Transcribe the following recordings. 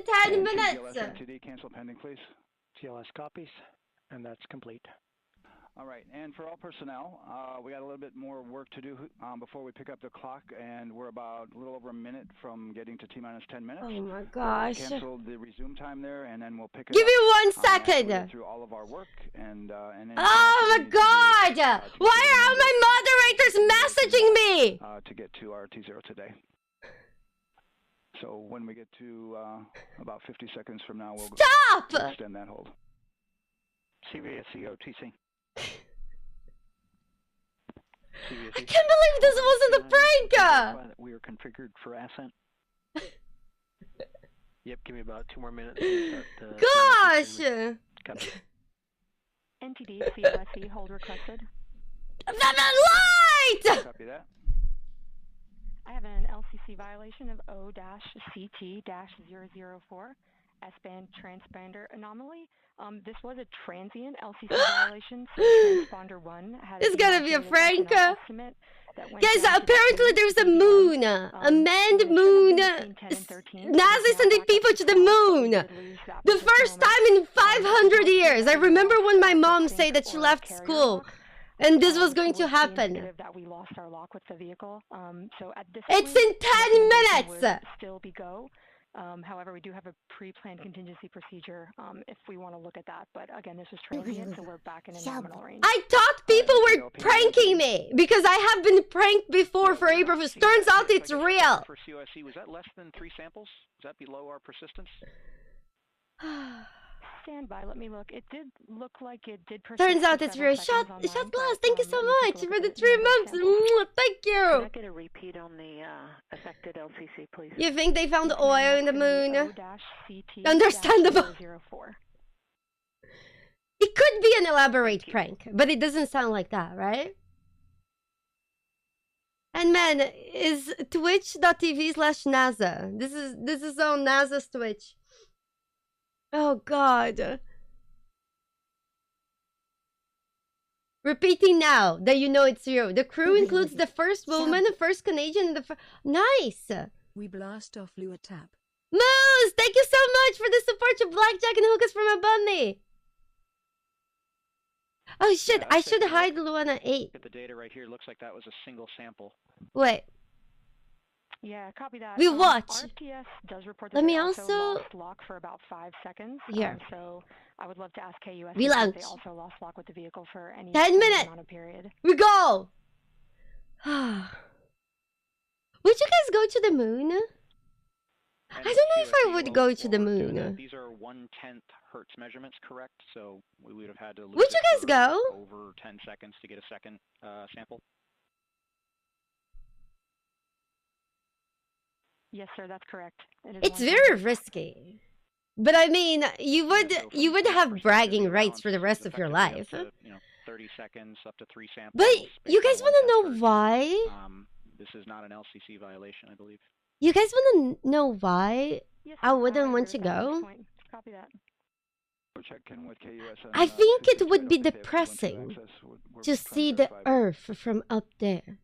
in 10 minutes. TLS MTD, cancel pending, please. TLS copies, and that's complete. All right, and for all personnel, we got a little bit more work to do before we pick up the clock, and we're about a little over a minute from getting to T-minus 10 minutes. Oh my gosh. Cancel the resume time there, and then we'll pick it Give up. me 1 After we second. get through all of our work, and then Oh my god! Why are all my moderators messaging me? to get to our T0 today. So when we get to about 50 seconds from now, we'll Stop! extend that hold. CVSC OTC. I can't believe this wasn't a prank! We are configured for ascent. Yep, give me about 2 more minutes. Gosh! NTD, COSE, hold requested. The light! Copy that. I have an LCC violation of O-CT-004, S-band transponder anomaly. This was a transient LCC violation, so transponder 1 had It's gotta be a prank. Guys, Guys, apparently there's a moon. A manned moon. NASA is sending people to the moon. The first time in 500 years. I remember when my mom said that she left school. And this was going to happen. That we lost our lock with the vehicle. So at this It's point, in 10 minutes. Still be go. However, we do have a pre-planned contingency procedure if we want to look at that. But again, this is transient, so we're back in a nominal range. I thought people were pranking me because I have been pranked before for April. Turns out it's real. For COSE, was that less than 3 samples? Is that below our persistence? Stand by, let me look. It did look like it did persist. Turns out it's real. Shot glass, thank you so much for the 3 months. Thank you. Can I get a repeat on the affected LCC, please? You think they found oil in the moon? Understandable. It could be an elaborate prank, but it doesn't sound like that, right? And man, is twitch.tv/NASA. This is on NASA's Twitch. Oh god. Repeating now that you know it's you. The crew includes the first woman, the first Canadian, and the Nice! We blast off Lua Tap. Moose! Thank you so much for the support to Blackjack and Hookers from a bunny! Oh shit, I should hide Luana 8. The data right here looks like that was a single sample. Wait. Yeah, copy that. We watch. RTS does report that Let me they also lost lock for about 5 seconds. Here. So I would love to ask KUS Relaunch. if they also lost lock with the vehicle for any 10 minutes. amount of period. We go! Would you guys go to the moon? I don't know if I would go to the moon. These are 1/10 hertz measurements, correct? So we would have had to lose Would you guys go? over 10 seconds to get a second sample. Yes, sir, that's correct. It's very risky. But I mean, you would have bragging rights for the rest of your life. 30 seconds up to 3 samples. But you guys want to know why? This is not an LCC violation, I believe. You guys want to know why Yes, I sir, wouldn't want agree to with that at this go? point. Copy that. We're checking with KUS on, I think it would be 268 up to depressing we're to trying see the verify. Earth from up there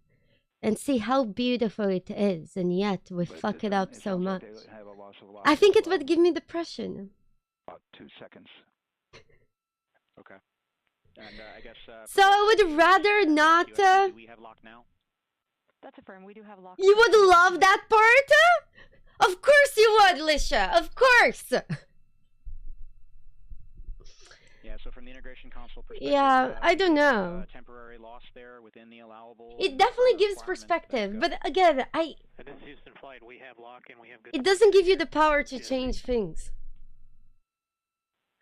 and see how beautiful it is, and yet we But fuck it up so sounds much. like they have a loss of lock I think as it would well. give me depression. About 2 seconds. Okay. And I guess. So I would rather not. Do we have lock now? That's affirmed. We do have lock. You would love that part? Of course you would, Lisha. Of course. Yeah. So from the integration console perspective. Yeah, I don't know. Temporary loss there within the allowable. It definitely gives requirements. perspective, but again, This is Houston flight. We have lock and we have good. it doesn't give you the power to change things.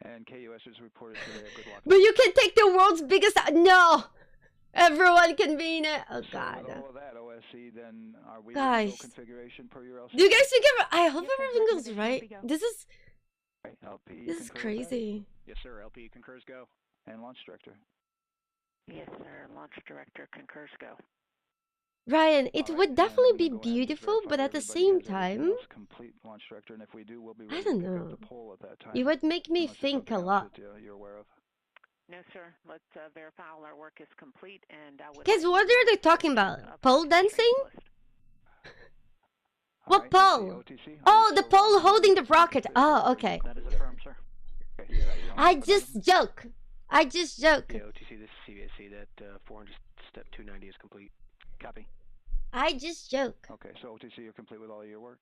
And KUS has reported today a good lock. But you can take the world's biggest. No, everyone can be in it. Oh So god. with all of that OSC, then are we Guys. in configuration per your LC? Do you guys think I hope Yes, sir. everything goes Recommendation, right. we go. This is LP, you this is concur with that? crazy. Yes, sir. LP concurs go. And launch director. Yes, sir. Launch director concurs go. Ryan, it All right, would and definitely I'm be gonna go ahead and beautiful, verify but at the everybody same has everything time, else complete, launch director, and if we do, we'll be ready don't to pick know. up the poll at that time. It would make me Unless there's think a something else lot. that, you're aware of. No, sir. Let's verify all our work is complete, and I would. Guys, what are they talking about? Pole dancing? What Alright, that's the pole? OTC. Oh, the pole holding the rocket. Oh, okay. That is affirmed, sir. Okay, so you I want to just joke. I just joke. Yeah, OTC, this is CVSC. That 400 step 290 is complete. Copy. I just joke. Okay, so OTC, you're complete with all of your work.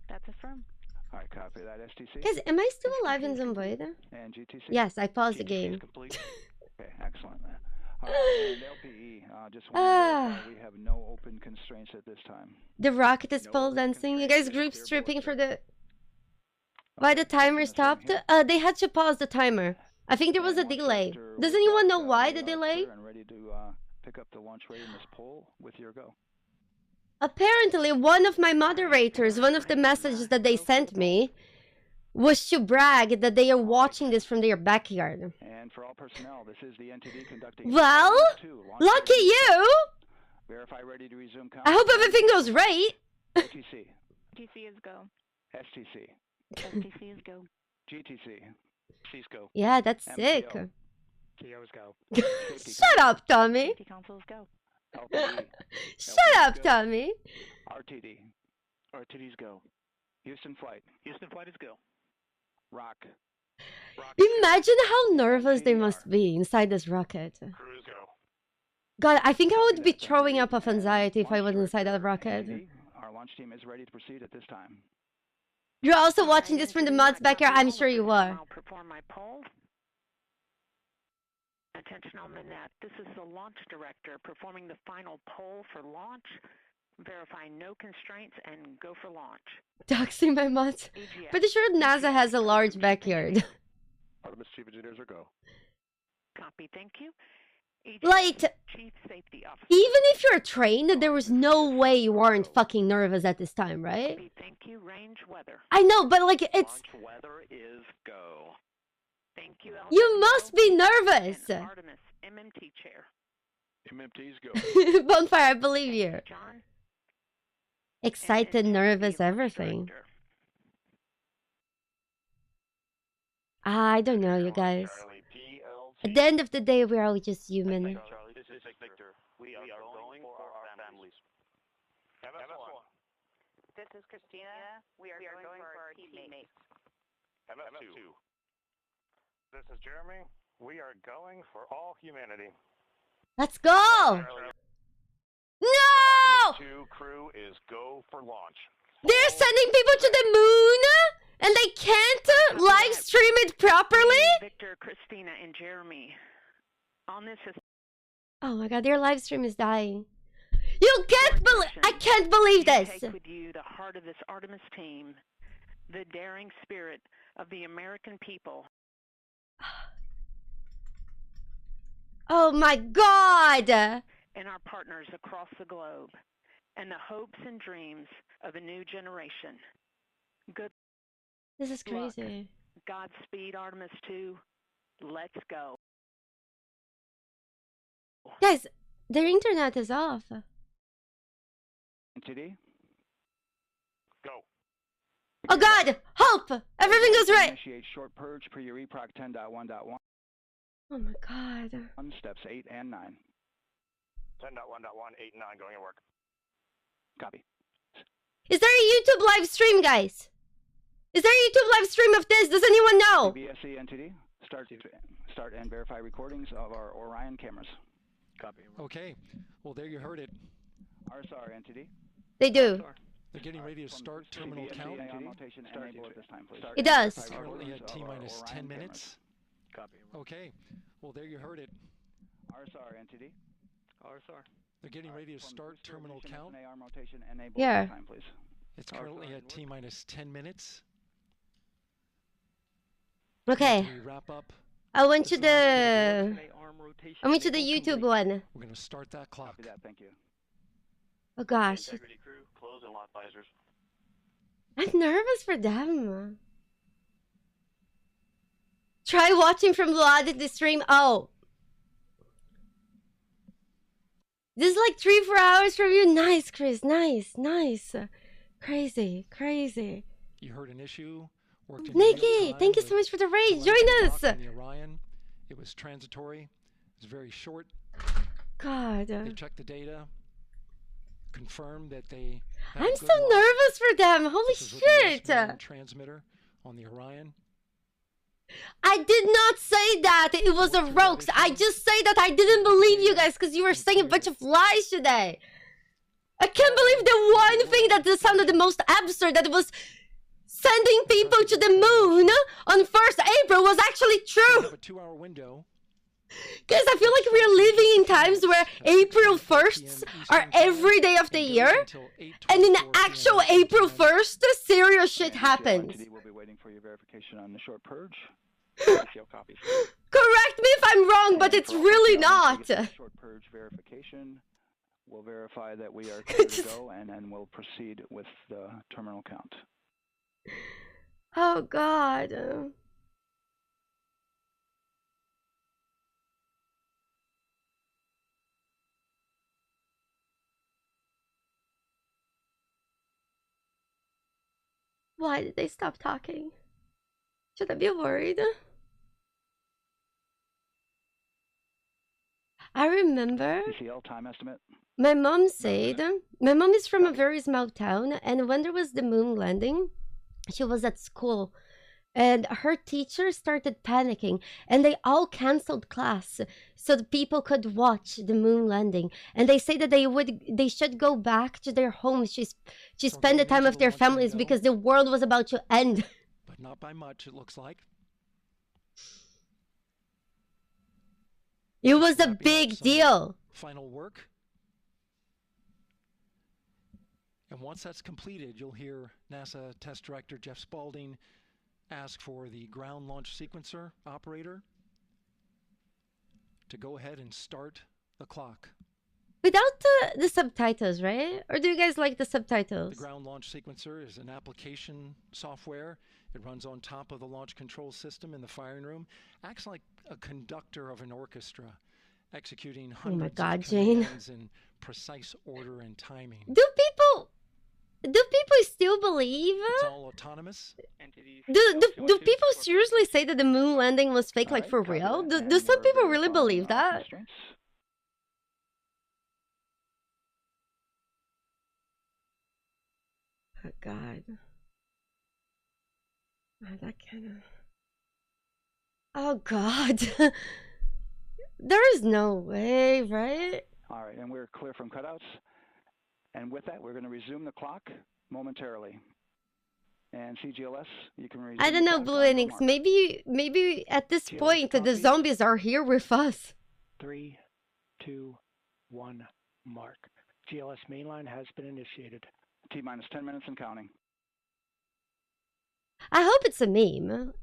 That's affirmed. All right, copy that. STC Guys, am I still alive in Zomboid? and GTC. Yes, I paused the GTC game. is complete. Okay, excellent. All right, and LPE, just want to verify we have no open constraints at this time. The rocket is No pole open dancing. You constraints, guys that is group clear stripping bullet, for sir. the... Why the Okay, timer that's stopped? fine here. They had to pause the timer. I think there was a And launch delay. director, Does we've anyone know got, why the we are delay? clear and ready to pick up the launch readiness poll with your go. Apparently, one of my moderators, one of the messages that they sent me was to brag that they are watching this from their backyard. And for all personnel, this is the NTD conducting. Well, Artemis II Launch lucky readiness. you! Verify ready to resume I hope countdown. everything goes right. OTC, GC is go. STC, STC is go. GTC, C's go. Yeah, that's MPO. sick. TO's go. Safety Shut up, Tommy. Safety console is go. LPD, Shut up, Tommy. RTD, RTD's go. Houston flight, Houston flight is go. Rock, Imagine how nervous they must be inside this rocket. Cruise go. God, I think I would be throwing up of anxiety if I was inside that rocket. NTD, our launch team is ready to proceed at this time. You're also watching this from the mod's backyard. I'm sure you are. I'll perform my poll. Attention all Manette. This is the launch director performing the final poll for launch. Verify no constraints and go for launch. Doxing my mods. AGS. Pretty sure NASA has a large backyard. Artemis chief engineers are go. Copy, thank you. AGS Like, Chief Safety Officer. even if you're trained, there was no way you weren't fucking nervous at this time, right? Copy, thank you. Range weather. I know, but like, it's... Launch weather is go. Thank you. You must be And nervous! Artemis MMT chair. MMT's go. Bonfire, I believe you. John. Excited, and nervous, launch everything. director. I don't know, you guys. Charlie, PLT. At the end of the day, we're all just human. Charlie, this is Victor. We are going for our families. MS1. This is Christina. We are going for our teammates. MS2. This is Jeremy. We are going for all humanity. Let's go! No! Artemis 2 crew is go for launch. They're sending people to the moon, and they can't live stream it properly? Victor, Christina, and Jeremy. On this is Oh my god, their live stream is dying. You can't believe... I can't believe this! take with you the heart of this Artemis team, the daring spirit of the American people. Oh my god! And our partners across the globe, and the hopes and dreams of a new generation. Good This is luck. crazy. Godspeed, Artemis 2. Let's go. Guys, their internet is off. NTD, Go. Oh god! Hope! Everything goes right! initiate short purge per your EPROC 10.1.1, Oh my god. steps 8 and 9. 10.1.1, 8, 9 going to work. Copy. Is there a YouTube live stream, guys? Is there a YouTube live stream of this? Does anyone know? BSC NTD, start and verify recordings of our Orion cameras. Copy. Okay, well there you heard it. RSR NTD. They do. They're getting ready to start terminal BSC count. NTD, notation enable at this time, please. It does. It's currently at T-minus 10 minutes. Copy. Okay, well there you heard it. RSR NTD. RSR. They're getting ready to start terminal count. AR rotation enable Yeah. at this time, please. It's currently at T-minus 10 minutes. Okay. After we wrap up, I went to the... arm rotation. I went to the YouTube one. we're going to start that clock. Copy that, thank you. Oh gosh. Integrity crew, close and lock visors. I'm nervous for them. Try watching from Luality stream. Oh. This is like 3-4 hours from you. Nice, Chris. Nice, nice. Crazy, crazy. You heard an issue. Worked in Nikki, real time thank you with so much for the raid. telemetry Join lock us. on the Orion. It was transitory. It was very short. God. They checked the data, confirmed that they I'm so nervous for them. Holy shit. Transmitter on the Orion. I did not say that it was a hoax. I just say that I didn't believe you guys because you were saying a bunch of lies today. I can't believe the one thing that sounded the most absurd, that was sending people to the moon on 1st April, was actually true. A 2-hour window. Guys, I feel like we're living in times where April 1sts are every day of the year, and in the actual April 1st, serious shit happens. We'll be waiting for your verification on the short purge. Correct me if I'm wrong, but it's really not. Short purge verification. We'll verify that we are clear to go, and then we'll proceed with the terminal count. Oh, God. Why did they stop talking? Should I be worried? I remember CCL time estimate. my mom said, my mom is from a very small town, and when there was the moon landing, she was at school, and her teacher started panicking, and they all canceled class so the people could watch the moon landing. And they say that they should go back to their homes to spend the time with their families because the world was about to end. But not by much, it looks like. It was a big deal. Final work. And once that's completed, you'll hear NASA Test Director Jeff Spaulding ask for the ground launch sequencer operator to go ahead and start the clock. Without the subtitles, right? Or do you guys like the subtitles? The ground launch sequencer is an application software. It runs on top of the launch control system in the firing room. Acts like a conductor of an orchestra, executing hundreds of commands in precise order and timing. Do people still believe? It's all autonomous. Do people seriously say that the moon landing was fake, like for real? Do some people really believe that? Oh, God. Oh, that kind of... Oh, God. There is no way, right? All right, and we're clear from cutouts. And with that, we're going to resume the clock momentarily. And CGLS, you can resume. I don't know, Blue Enix. Maybe at this point the zombies are here with us. 3, 2, 1, mark. GLS mainline has been initiated. T-minus 10 minutes and counting. I hope it's a meme.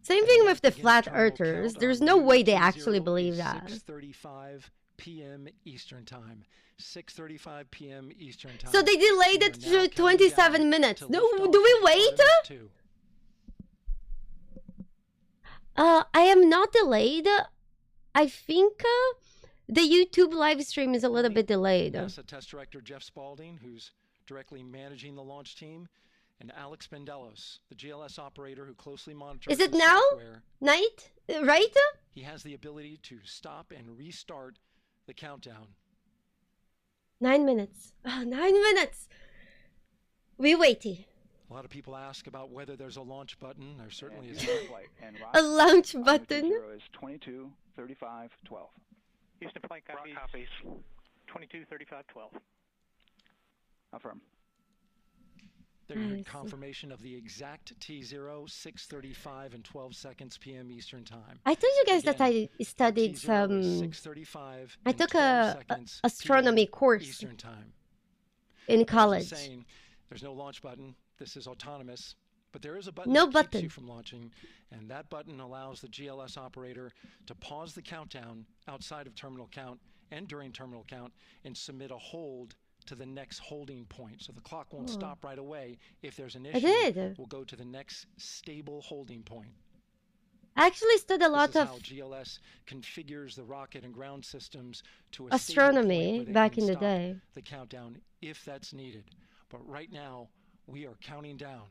Same thing with the flat earthers. There's no way they actually believe that. 6:35 p.m. Eastern Time. 6:35 p.m. Eastern Time. So they delayed it to 27 minutes. Do we wait? I am not delayed. I think the YouTube live stream is a little bit delayed. NASA Test Director Jeff Spaulding, who's directly managing the launch team, and Alex Bendelos, the GLS operator who closely monitors Is it now? Night? Right? He has the ability to stop and restart the countdown. 9 minutes. Oh, 9 minutes. We waited. A lot of people ask about whether there's a launch button. There certainly is. A launch button? Is 22, 35, 12. Houston flight copies. 22, 35, 12. Affirm. There's confirmation of the exact T0, 6:35 and 12 seconds p.m. Eastern Time. I told you guys that I studied some... 6:35. I took a astronomy course Eastern Time. In college. Saying there's no launch button. This is autonomous. But there is a button that keeps you from launching, and that button allows the GLS operator to pause the countdown outside of terminal count and during terminal count and submit a hold to the next holding point. So the clock won't stop right away. If there's an issue, we'll go to the next stable holding point. I actually studied a lot of how GLS configures the rocket and ground systems to a astronomy back in the day. The countdown if that's needed. But right now, we are counting down.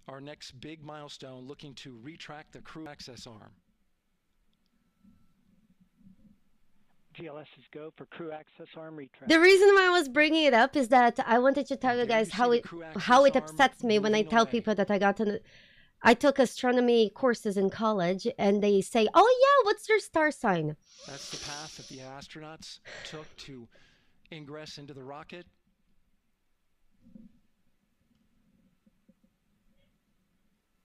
Our next big milestone, looking to retract the crew access arm. GLS is go for crew access arm retract. The reason why I was bringing it up is that I wanted to tell you guys how it upsets me when I tell people that I took astronomy courses in college and they say, "Oh yeah, what's your star sign?" That's the path that the astronauts took to ingress into the rocket.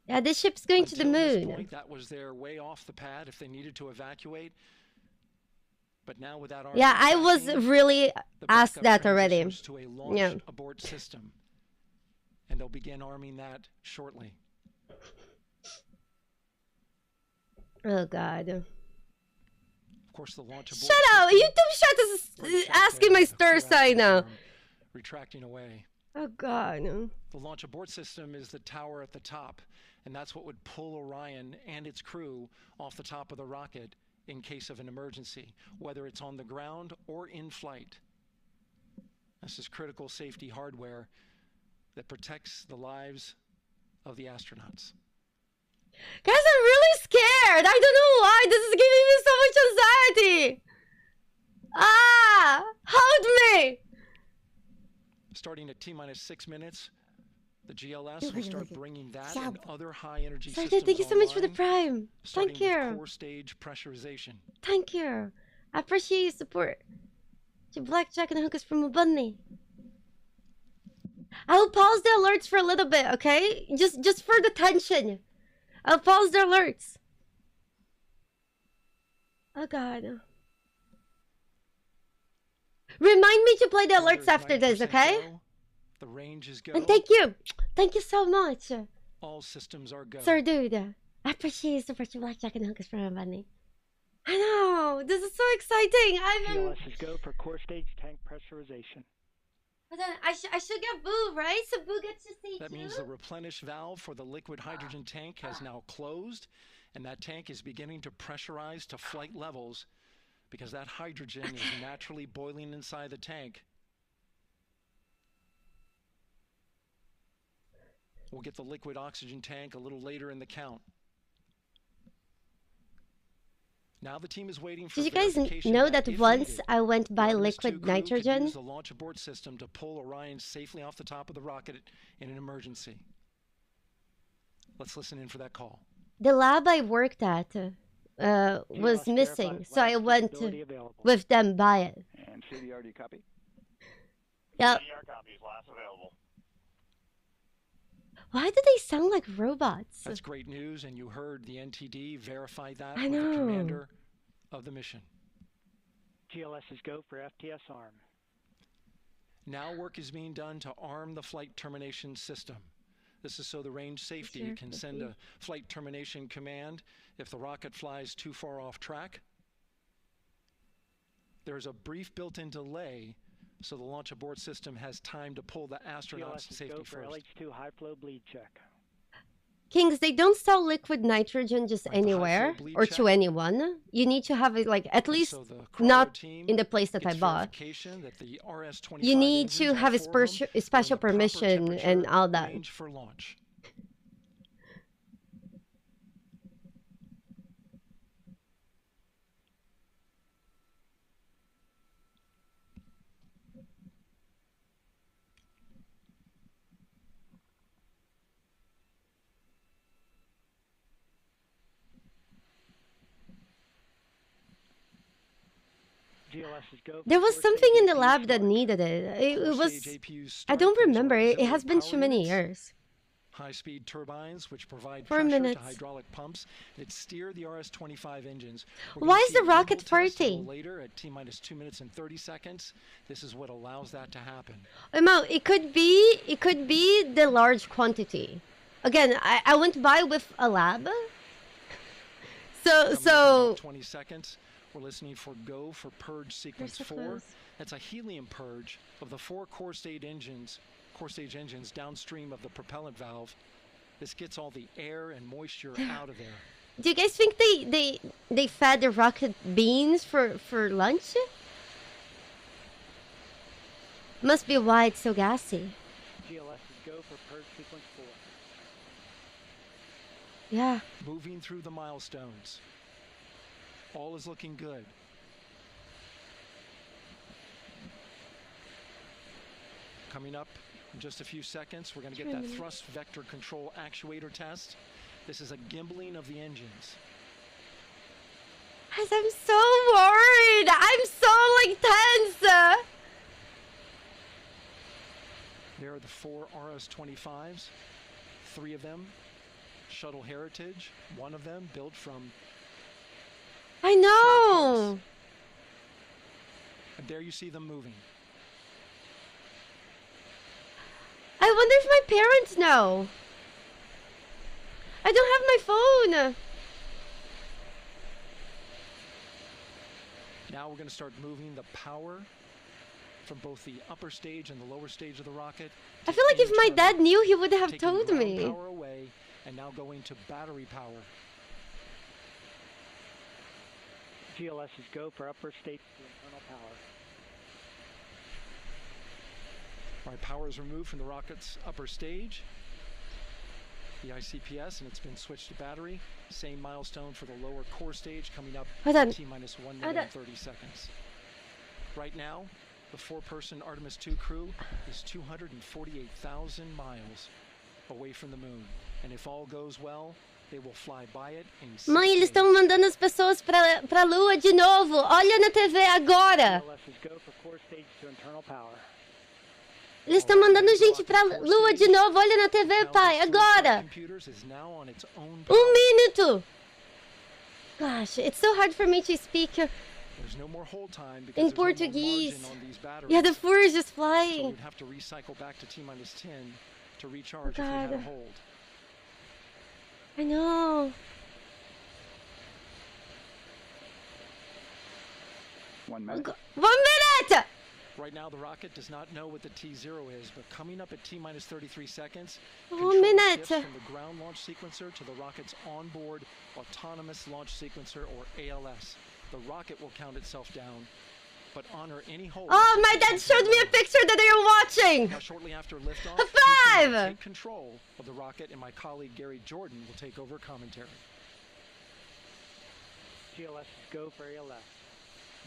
Yeah, this ship's going to the moon. This point, that was their way off the pad if they needed to evacuate. But now with that, yeah, I was really asked that already. To a launch abort system, and they'll begin arming that shortly. Oh God. Of course, the launch abort. Shut up! YouTube chat is asking my star sign now. Retracting away. Oh God. The launch abort system is the tower at the top, and that's what would pull Orion and its crew off the top of the rocket in case of an emergency, whether it's on the ground or in flight. This is critical safety hardware that protects the lives of the astronauts. Guys, I'm really scared. I don't know why. This is giving me so much anxiety. Hold me. Starting at T-minus 6 minutes, the GLS will start bringing that and other high-energy systems thank you so much for the prime. Thank you. With core stage pressurization. Thank you. I appreciate your support. To Blackjack and hookers from a bunny. I'll pause the alerts for a little bit, okay? Just for the tension. I'll pause the alerts. Oh God. Remind me to play the alerts after this, okay? The range is go. And thank you. Thank you so much. All systems are go. Sir, dude. I appreciate you support your Blackjack and hookers from a bunny. I know. This is so exciting. GLS is go for core stage tank pressurization. But then I should get Boo, right? So Boo gets to see That means the replenish valve for the liquid hydrogen tank has now closed, and that tank is beginning to pressurize to flight levels because that hydrogen is naturally boiling inside the tank. We'll get the liquid oxygen tank a little later in the count. Now the team is waiting for. Did you guys know that once I went by liquid nitrogen? Use the launch abort system to pull Orion safely off the top of the rocket in an emergency. Let's listen in for that call. The lab I worked at was missing, so I went with them by it. And CDR, do you copy? Yep. CDR copies, last available. Why do they sound like robots? That's great news, and you heard the NTD verify that with the commander of the mission. GLS is go for FTS arm. Now work is being done to arm the flight termination system. This is so the range safety can send a flight termination command if the rocket flies too far off track. There's a brief built-in delay, so the launch abort system has time to pull the astronauts to safety first. LH2 high flow bleed check. Kings, they don't sell liquid nitrogen just anywhere or to anyone. You need to have it like at least not in the place that I bought. You need to have a special permission and all that. For launch. There was something in the lab that needed it. It was... I don't remember. It has been too many years. High-speed turbines, which provide 4 pressure minutes. to hydraulic pumps that steer the RS-25 engines. Why is the rocket farting? Later at T-minus 2 minutes and 30 seconds. This is what allows that to happen. Mo, it could be the large quantity. Again, I went by with a lab. So 20 seconds. We're listening for go for purge sequence 4. That's a helium purge of the 4 core stage engines downstream of the propellant valve. This gets all the air and moisture out of there. Do you guys think they fed the rocket beans for lunch? Must be why it's so gassy. GLS is go for purge sequence 4. Yeah. Moving through the milestones. All is looking good. Coming up in just a few seconds, we're going to get that thrust vector control actuator test. This is a gimbling of the engines. Guys, I'm so worried. I'm so like tense. There are the 4 RS-25s, 3 of them Shuttle Heritage, 1 of them built from... I know. And there you see them moving. I wonder if my parents know. I don't have my phone. Now we're going to start moving the power from both the upper stage and the lower stage of the rocket. I feel like if my dad knew, he would have told me. Power away and now going to battery power. GLS is go for upper stage to internal power. All right, power is removed from the rocket's upper stage, the ICPS, and it's been switched to battery. Same milestone for the lower core stage coming up T-minus 1 minute and 30 seconds. Right now, the 4-person Artemis II crew is 248,000 miles away from the moon. And if all goes well, they will fly by it in 6 Mãe, eles estão mandando as pessoas pra Lua de novo. Olha na TV agora. GLS is go for core stage to internal power. Eles estão mandando gente pra Lua de novo. Olha na TV, pai, agora. 1 minuto. Gosh, it's so hard for me to speak in Portuguese. Yeah, the 4 is just flying. So we'd have to recycle back to T-minus 10 to recharge if we had a hold. I know. 1 minute. 1 minute! Right now, the rocket does not know what the T0 is, but coming up at T-minus 33 seconds, 1 minute. From the ground launch sequencer to the rocket's onboard autonomous launch sequencer, or ALS. The rocket will count itself down, but honor any hold. Oh, my dad showed me a picture that they were watching. Now, shortly after liftoff, a 5. Will take control of the rocket, and my colleague Gary Jordan will take over commentary. GLS is go for ALS.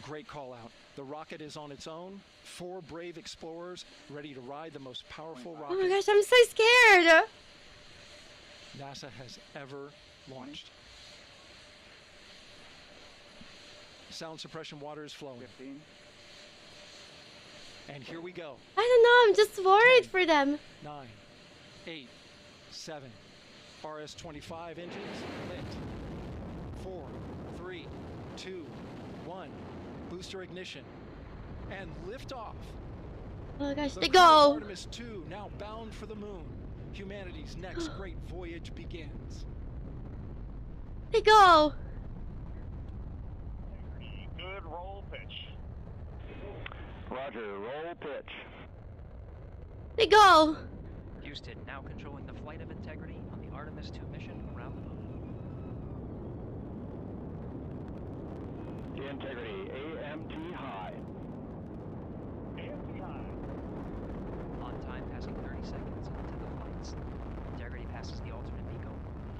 Great call out. The rocket is on its own. 4 brave explorers ready to ride the most powerful rocket. Oh my gosh, I'm so scared. NASA has ever launched. Sound suppression water is flowing. 15. And here we go. I don't know, I'm just worried 10, for them. 9, 8, 7. RS-25 engines lit. 4, 3, 2, 1. Booster ignition. And liftoff. Oh my gosh, The they crew of go. Artemis II now bound for the moon. Humanity's next great voyage begins. They go. Good roll pitch. Roger, roll pitch. They go. Houston now controlling the flight of Integrity on the Artemis II mission around the moon. Integrity, AMT high. AMT high. On time, passing 30 seconds into the flights. Integrity passes the alternate MECO.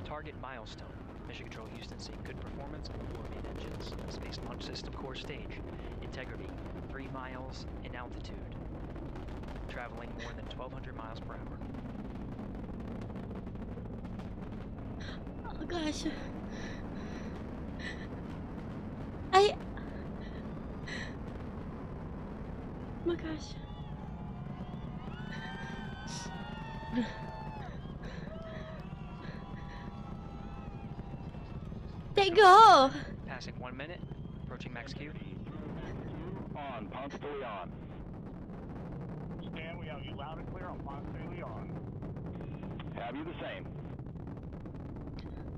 Target milestone. Mission Control Houston seeing good performance on the 4 main engines. Space Launch System core stage. Integrity, 3 miles in altitude. Traveling more than 1,200 miles per hour. Oh gosh. Oh my gosh. They go. Passing 1 minute. Approaching max Q. On, Ponce de Leon. Stan, we have you loud and clear on Ponce de Leon. Have you the same?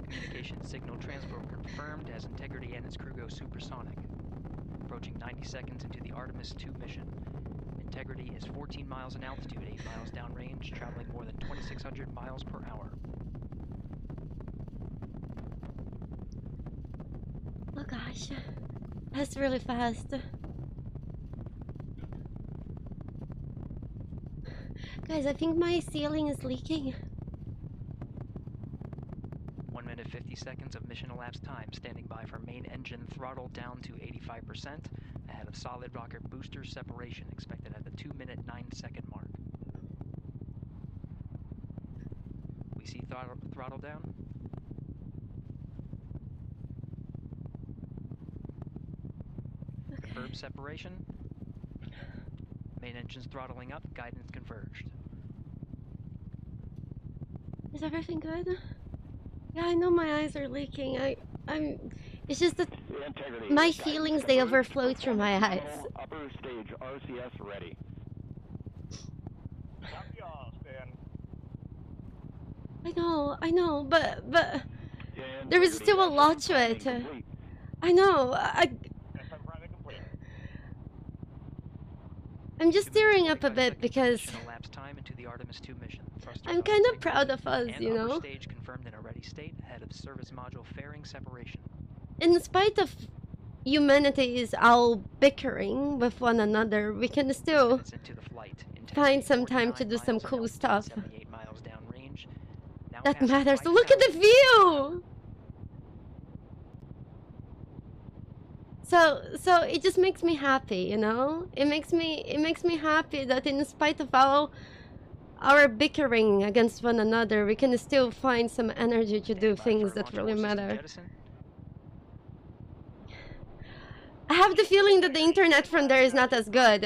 Communication signal transfer confirmed as Integrity and its crew go supersonic. Approaching 90 seconds into the Artemis II mission. Integrity is 14 miles in altitude, 8 miles downrange, traveling more than 2,600 miles per hour. Oh gosh. That's really fast. Guys, I think my ceiling is leaking. 1 minute 50 seconds of mission elapsed time, standing by for main engine throttle down to 85%, ahead of solid rocket booster separation expected at the 2 minute 9 second mark. GTC throttle down. Okay. Confirmed separation. Main engines throttling up, guidance converged. Is everything good? Yeah, I know my eyes are leaking. It's just that my feelings, they overflow through my eyes. Upper stage RCS ready. Copy all, Stan. I know, but there is still a lot to it. I know. I'm just tearing up a bit because I'm kind of proud of us, you know? Stage confirmed in a ready state, ahead of service module fairing separation. In spite of humanity's all bickering with one another, we can still find some time to do some cool stuff. That matters. Look at the view! So it just makes me happy, you know? It makes me happy that in spite of all our bickering against one another, we can still find some energy to do things that really matter. I have the feeling that the internet from there is not as good.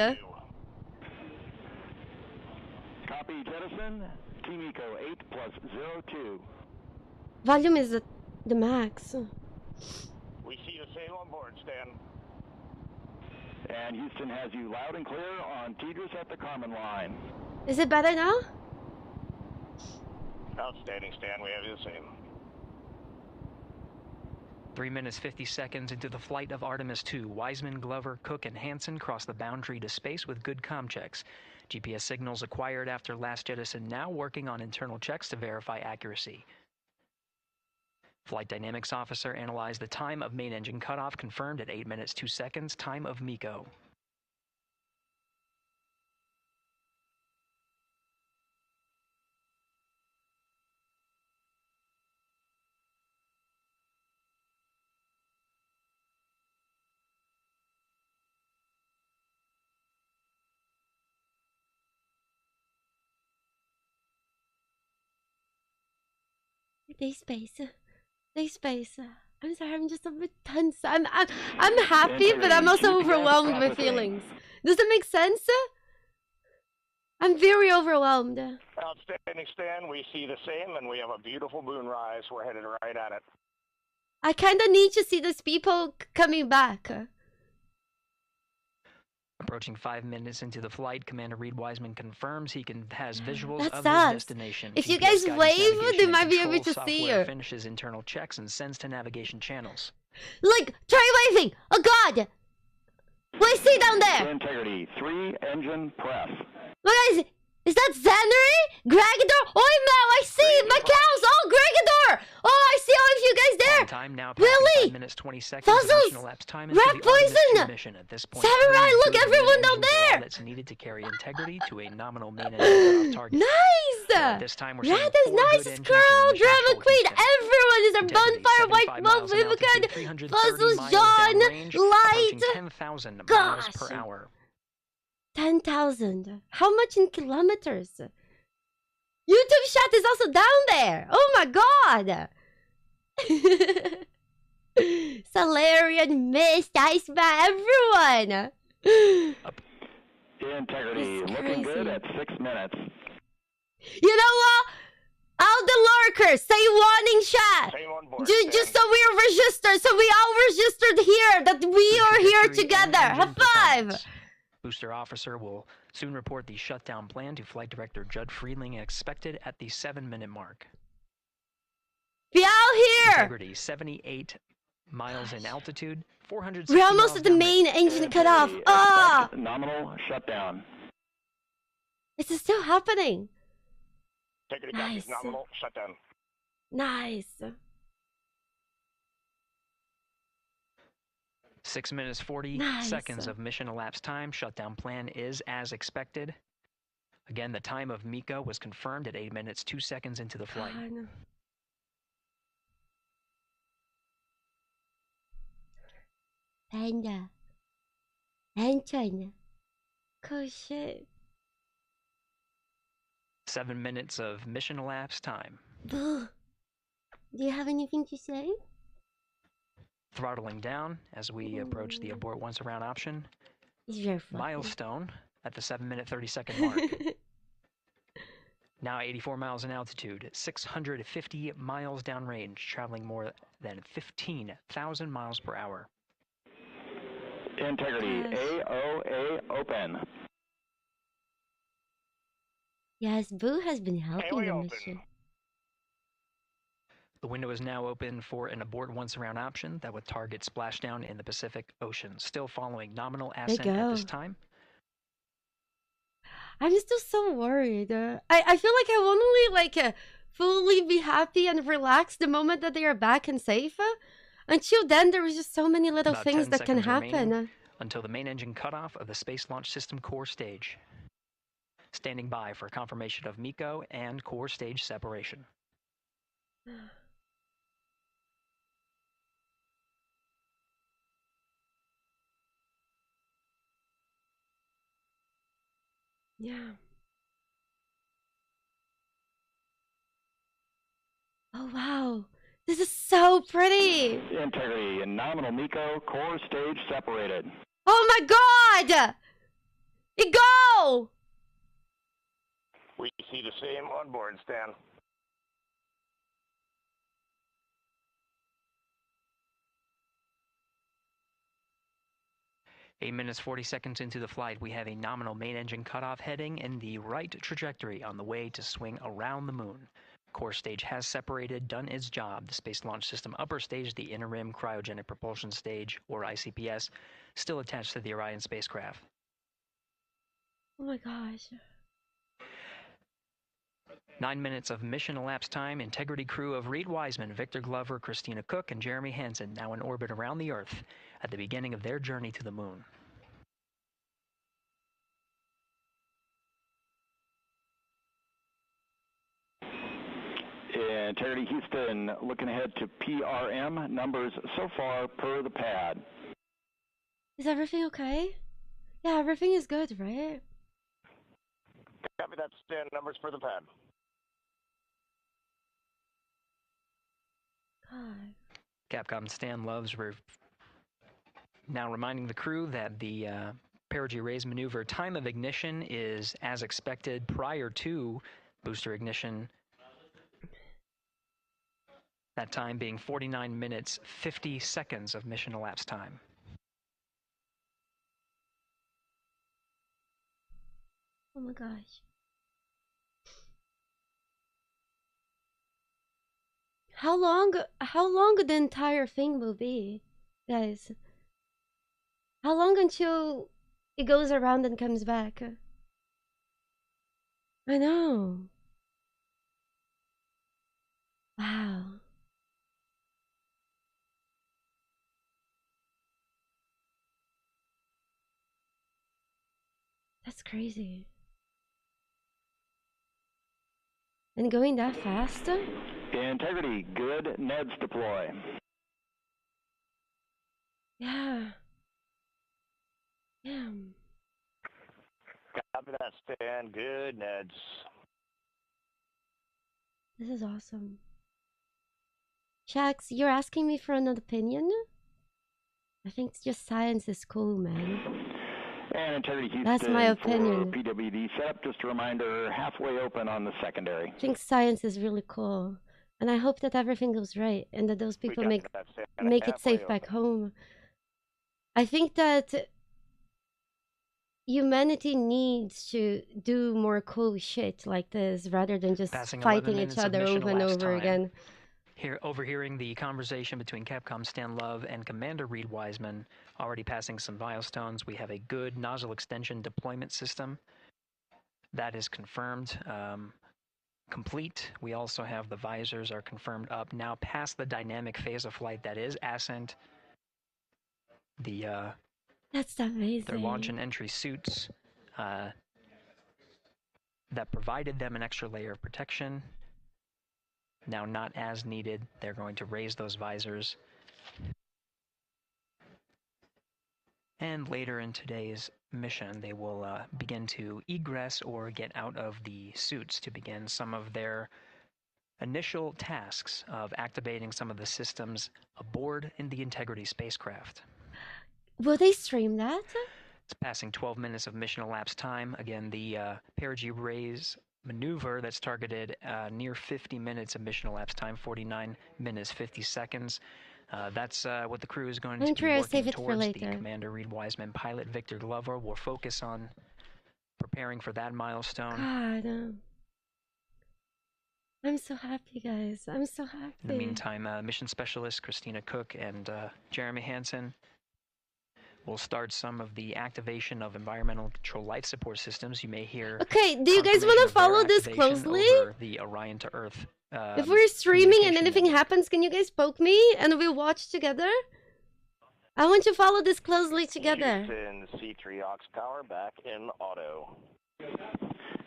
Copy, jettison. Team Eco 8+02. Volume is at the max. We see the same on board, Stan. And Houston has you loud and clear on Tidris at the Carmen line. Is it better now? Outstanding, Stan. We have you the same. 3 minutes 50 seconds into the flight of Artemis II, Wiseman, Glover, Cook, and Hansen crossed the boundary to space with good comm checks. GPS signals acquired after last jettison now working on internal checks to verify accuracy. Flight Dynamics Officer analyzed the time of main engine cutoff, confirmed at 8 minutes 2 seconds, time of MECO. They space. I'm sorry, I'm just a bit tense. I'm happy, but I'm also overwhelmed with feelings. Does it make sense? I'm very overwhelmed. Outstanding, Stan. We see the same, and we have a beautiful moonrise. We're headed right at it. I kind of need to see these people coming back. Approaching 5 minutes into the flight, Commander Reed Wiseman confirms he has visuals That's of us. his destination. If you guys wave, they might be able to see you. Finishes internal checks and sends to navigation channels. Look, try waving. Oh God! What I see down there? Integrity 3 engine press. What is that Xanary? Gregador? Oh no, I see my cows! Oh, Gregador! Oh, I see all of you guys there! Time now, really? 5 minutes 20 seconds. Fossils! Rat poison! Samurai, look, everyone down there! That's needed to carry integrity to a nominal main engine target. Nice! This time we're Rat is nice, Squirrel, Drama Queen, everyone is a bonfire, White Wolf, Vivican, Fossils, John, Light! 10,000 miles per hour. 10,000. How much in kilometers? YouTube chat is also down there. Oh my God. Solarian, Mist, Iceman, everyone. Integrity looking good at 6 minutes. You know what? All the lurkers, say warning chat. Just so we're registered, so we all registered here that we are here together. High five. Booster officer will soon report the shutdown plan to Flight Director Judd Friedling, expected at the 7-minute mark. Be out here! Integrity 78 miles in altitude, 400. We're almost at the main engine cut off. Ah! Nominal shutdown. This is still happening. Nice. Nominal shutdown. Nice. 6 minutes 40 seconds of mission elapsed time. Shutdown plan is as expected. Again, the time of MECO was confirmed at 8 minutes 2 seconds into the flight. Panda. Engine. Cool shit. 7 minutes of mission elapsed time. Do you have anything to say? Throttling down as we approach the abort once around option. Milestone at the 7-minute 30-second mark. Now 84 miles in altitude, 650 miles downrange, traveling more than 15,000 miles per hour. Integrity, AOA open. Yes, Boo has been helping the mission. The window is now open for an abort once around option that would target splashdown in the Pacific Ocean. Still following nominal ascent at this time. I'm still so worried. I feel like I won't only fully be happy and relaxed the moment that they are back and safe. Until then, there is just so many little things that can happen. Until the main engine cutoff of the Space Launch System core stage. Standing by for confirmation of MECO and core stage separation. Yeah. Oh, wow. This is so pretty. Integrity and nominal MECO, core stage separated. Oh my God! It go! We see the same on board, Stan. Eight minutes, 40 seconds into the flight, we have a nominal main engine cutoff heading in the right trajectory on the way to swing around the moon. Core stage has separated, done its job. The Space Launch System upper stage, the interim cryogenic propulsion stage, or ICPS, still attached to the Orion spacecraft. Oh my gosh. 9 minutes of mission elapsed time. Integrity crew of Reed Wiseman, Victor Glover, Christina Cook, and Jeremy Hansen now in orbit around the Earth at the beginning of their journey to the moon. Integrity Houston, looking ahead to PRM numbers so far per the pad. Is everything okay? Yeah, everything is good, right? Copy that, Stan. Numbers for the pad. God. Capcom Stan Loves now reminding the crew that the perigee raise maneuver time of ignition is as expected prior to booster ignition. That time being 49 minutes, 50 seconds of mission elapsed time. Oh my gosh. How long the entire thing will be, guys? How long until it goes around and comes back? I know. Wow. That's crazy. And going that fast? Integrity, good. Neds deploy. Yeah. Damn. Copy that, Stan. Good, Neds. This is awesome. Shax, you're asking me for an opinion? I think just science is cool, man. And Integrity Houston, that's my opinion. For PWD setup, just a reminder, halfway open on the secondary. I think science is really cool. And I hope that everything goes right and that those people make it safe back home. I think that humanity needs to do more cool shit like this rather than just fighting each other over and over again. Here, overhearing the conversation between Capcom Stan Love and Commander Reed Wiseman, already passing some milestones. We have a good nozzle extension deployment system. That is confirmed, complete. We also have the visors are confirmed up, now past the dynamic phase of flight, that is ascent. That's amazing. Their launch and entry suits that provided them an extra layer of protection. Now not as needed. They're going to raise those visors. And later in today's mission, they will begin to egress or get out of the suits to begin some of their initial tasks of activating some of the systems aboard in the Integrity spacecraft. Will they stream that? It's passing 12 minutes of mission elapsed time. Again, the perigee raise maneuver that's targeted near 50 minutes of mission elapsed time, 49 minutes, 50 seconds. That's what the crew is going to be working towards. The Commander Reed Wiseman pilot Victor Glover will focus on preparing for that milestone. God. I'm so happy, guys. I'm so happy. In the meantime, mission specialist Christina Cook and Jeremy Hansen will start some of the activation of environmental control life support systems. You may hear. Okay, do you guys want to follow this closely? Over the Orion to Earth. If we're streaming and anything happens, can you guys poke me and we'll watch together? I want to follow this closely together. Houston, C3 aux power back in auto.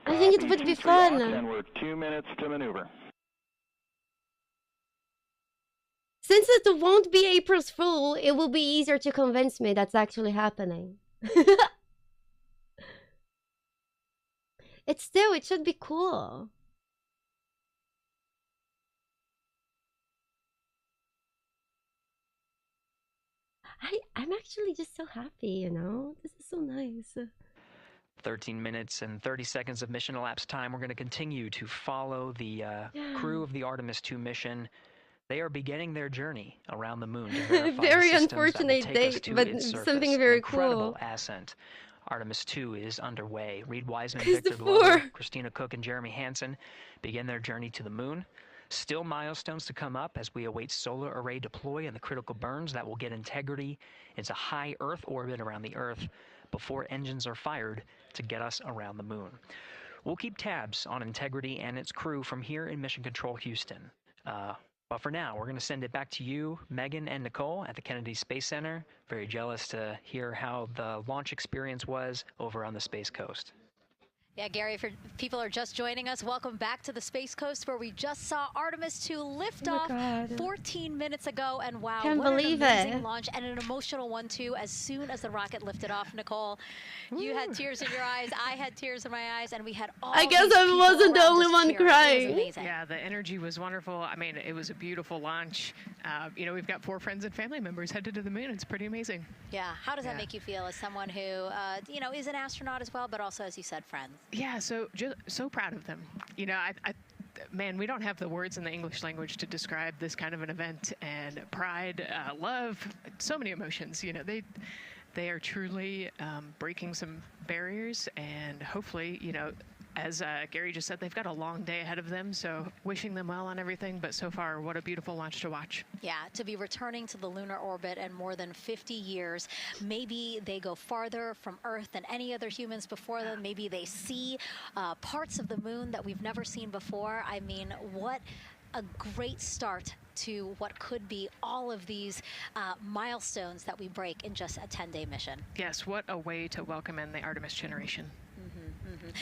I think it would be fun. And we're 2 minutes to maneuver. Since it won't be April's Fool, it will be easier to convince me that's actually happening. It should be cool. I'm actually just so happy, you know? This is so nice. 13 minutes and 30 seconds of mission elapsed time. We're going to continue to follow the crew of the Artemis II mission. They are beginning their journey around the moon to verify very the unfortunate date, but something very incredible cool. ascent. Artemis II is underway. Reed Wiseman, Victor Glover, Christina Cook, and Jeremy Hansen begin their journey to the moon. Still milestones to come up as we await solar array deploy and the critical burns that will get Integrity into high Earth orbit around the Earth before engines are fired to get us around the moon. We'll keep tabs on Integrity and its crew from here in Mission Control Houston. But for now, we're going to send it back to you, Megan and Nicole at the Kennedy Space Center. Very jealous to hear how the launch experience was over on the Space Coast. Yeah, Gary, if people are just joining us, welcome back to the Space Coast where we just saw Artemis II lift off 14 minutes ago. And wow, Can't what believe an amazing it. launch and an emotional one, too. As soon as the rocket lifted off, Nicole, you had tears in your eyes. I had tears in my eyes. And we had all I guess these I people wasn't the around only us one cheering. It was crying. amazing. Yeah, the energy was wonderful. I mean, it was a beautiful launch. You know, we've got 4 friends and family members headed to the moon. It's pretty amazing. Yeah. How does that make you feel as someone who, you know, is an astronaut as well, but also, as you said, friends? Yeah, so proud of them. You know, man, we don't have the words in the English language to describe this kind of an event, and pride, love, so many emotions. You know, they are truly breaking some barriers, and hopefully, you know, as Gary just said, they've got a long day ahead of them, so wishing them well on everything, but so far, what a beautiful launch to watch. Yeah, to be returning to the lunar orbit in more than 50 years. Maybe they go farther from Earth than any other humans before them. Maybe they see parts of the moon that we've never seen before. I mean, what a great start to what could be all of these milestones that we break in just a 10-day mission. Yes, what a way to welcome in the Artemis generation.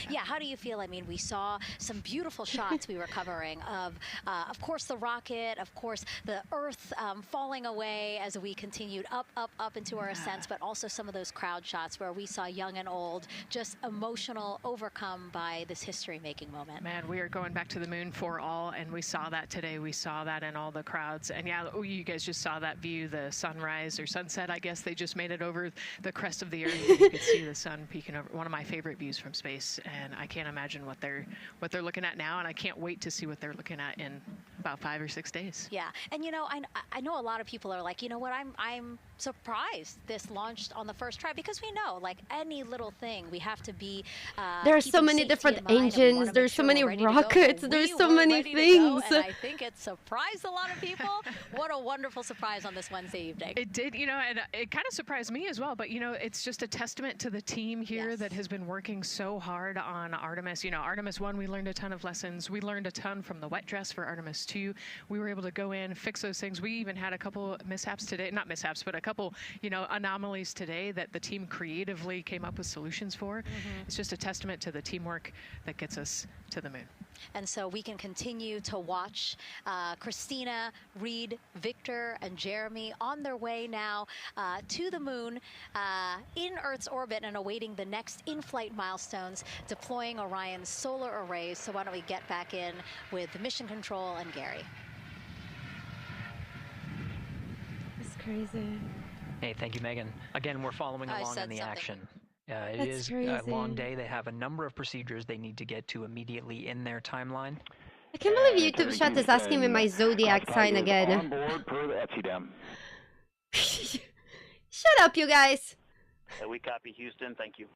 Yeah, how do you feel? I mean, we saw some beautiful shots we were covering of course, the rocket, of course, the Earth falling away as we continued up into our ascents, but also some of those crowd shots where we saw young and old, just emotional, overcome by this history-making moment. Man, we are going back to the moon for all, and we saw that today. We saw that in all the crowds. And yeah, you guys just saw that view, the sunrise or sunset, I guess. They just made it over the crest of the Earth, and you could see the sun peeking over. One of my favorite views from space. And I can't imagine what they're looking at now, and I can't wait to see what they're looking at in about 5 or 6 days. Yeah, and you know, I know a lot of people are like, you know what, I'm surprised this launched on the first try, because we know, like any little thing, we have to be. There are so many different engines. There's so many rockets. There's so many things. And I think it surprised a lot of people. What a wonderful surprise on this Wednesday evening. It did, you know, and it kind of surprised me as well. But you know, it's just a testament to the team here that has been working so hard on Artemis. You know, Artemis 1, we learned a ton of lessons. We learned a ton from the wet dress for Artemis 2. We were able to go in, fix those things. We even had a couple mishaps today, not mishaps, but a couple, you know, anomalies today that the team creatively came up with solutions for. It's just a testament to the teamwork that gets us to the moon. And so we can continue to watch Christina, Reed, Victor, and Jeremy on their way now to the moon in Earth's orbit and awaiting the next in-flight milestones, deploying Orion's solar arrays. So why don't we get back in with Mission Control and Gary. That's crazy. Hey, thank you, Megan. Again, we're following along in the action. It is a long day. They have a number of procedures they need to get to immediately in their timeline. I can't believe YouTube chat is asking me my zodiac sign again. On board per the Etsy Dem. Shut up, you guys. We copy Houston. Thank you.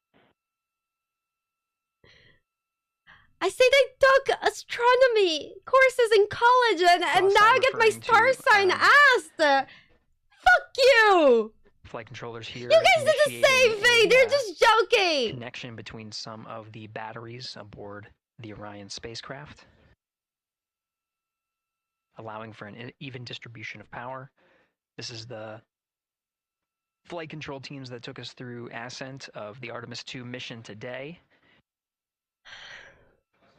I said I took astronomy courses in college and now I get my star sign asked. Fuck you! Flight controllers here. You guys did the same thing. They're just joking. Connection between some of the batteries aboard the Orion spacecraft, allowing for an even distribution of power. This is the flight control teams that took us through ascent of the Artemis II mission today.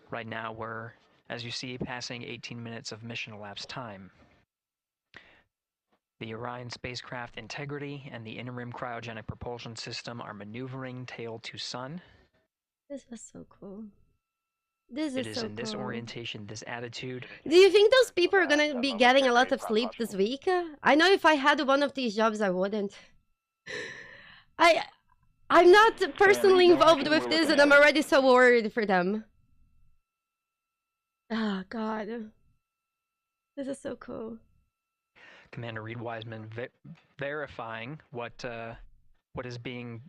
Right now we're, as you see, passing 18 minutes of mission elapsed time. The Orion spacecraft integrity and the interim cryogenic propulsion system are maneuvering tail to sun. This was so cool. This It is is so in this cool. orientation, this attitude. Do you think those people are gonna be getting a lot of sleep this week? I know if I had one of these jobs, I wouldn't. I'm not personally involved with this, and I'm already so worried for them. Oh God, this is so cool. Commander Reed Wiseman verifying what is being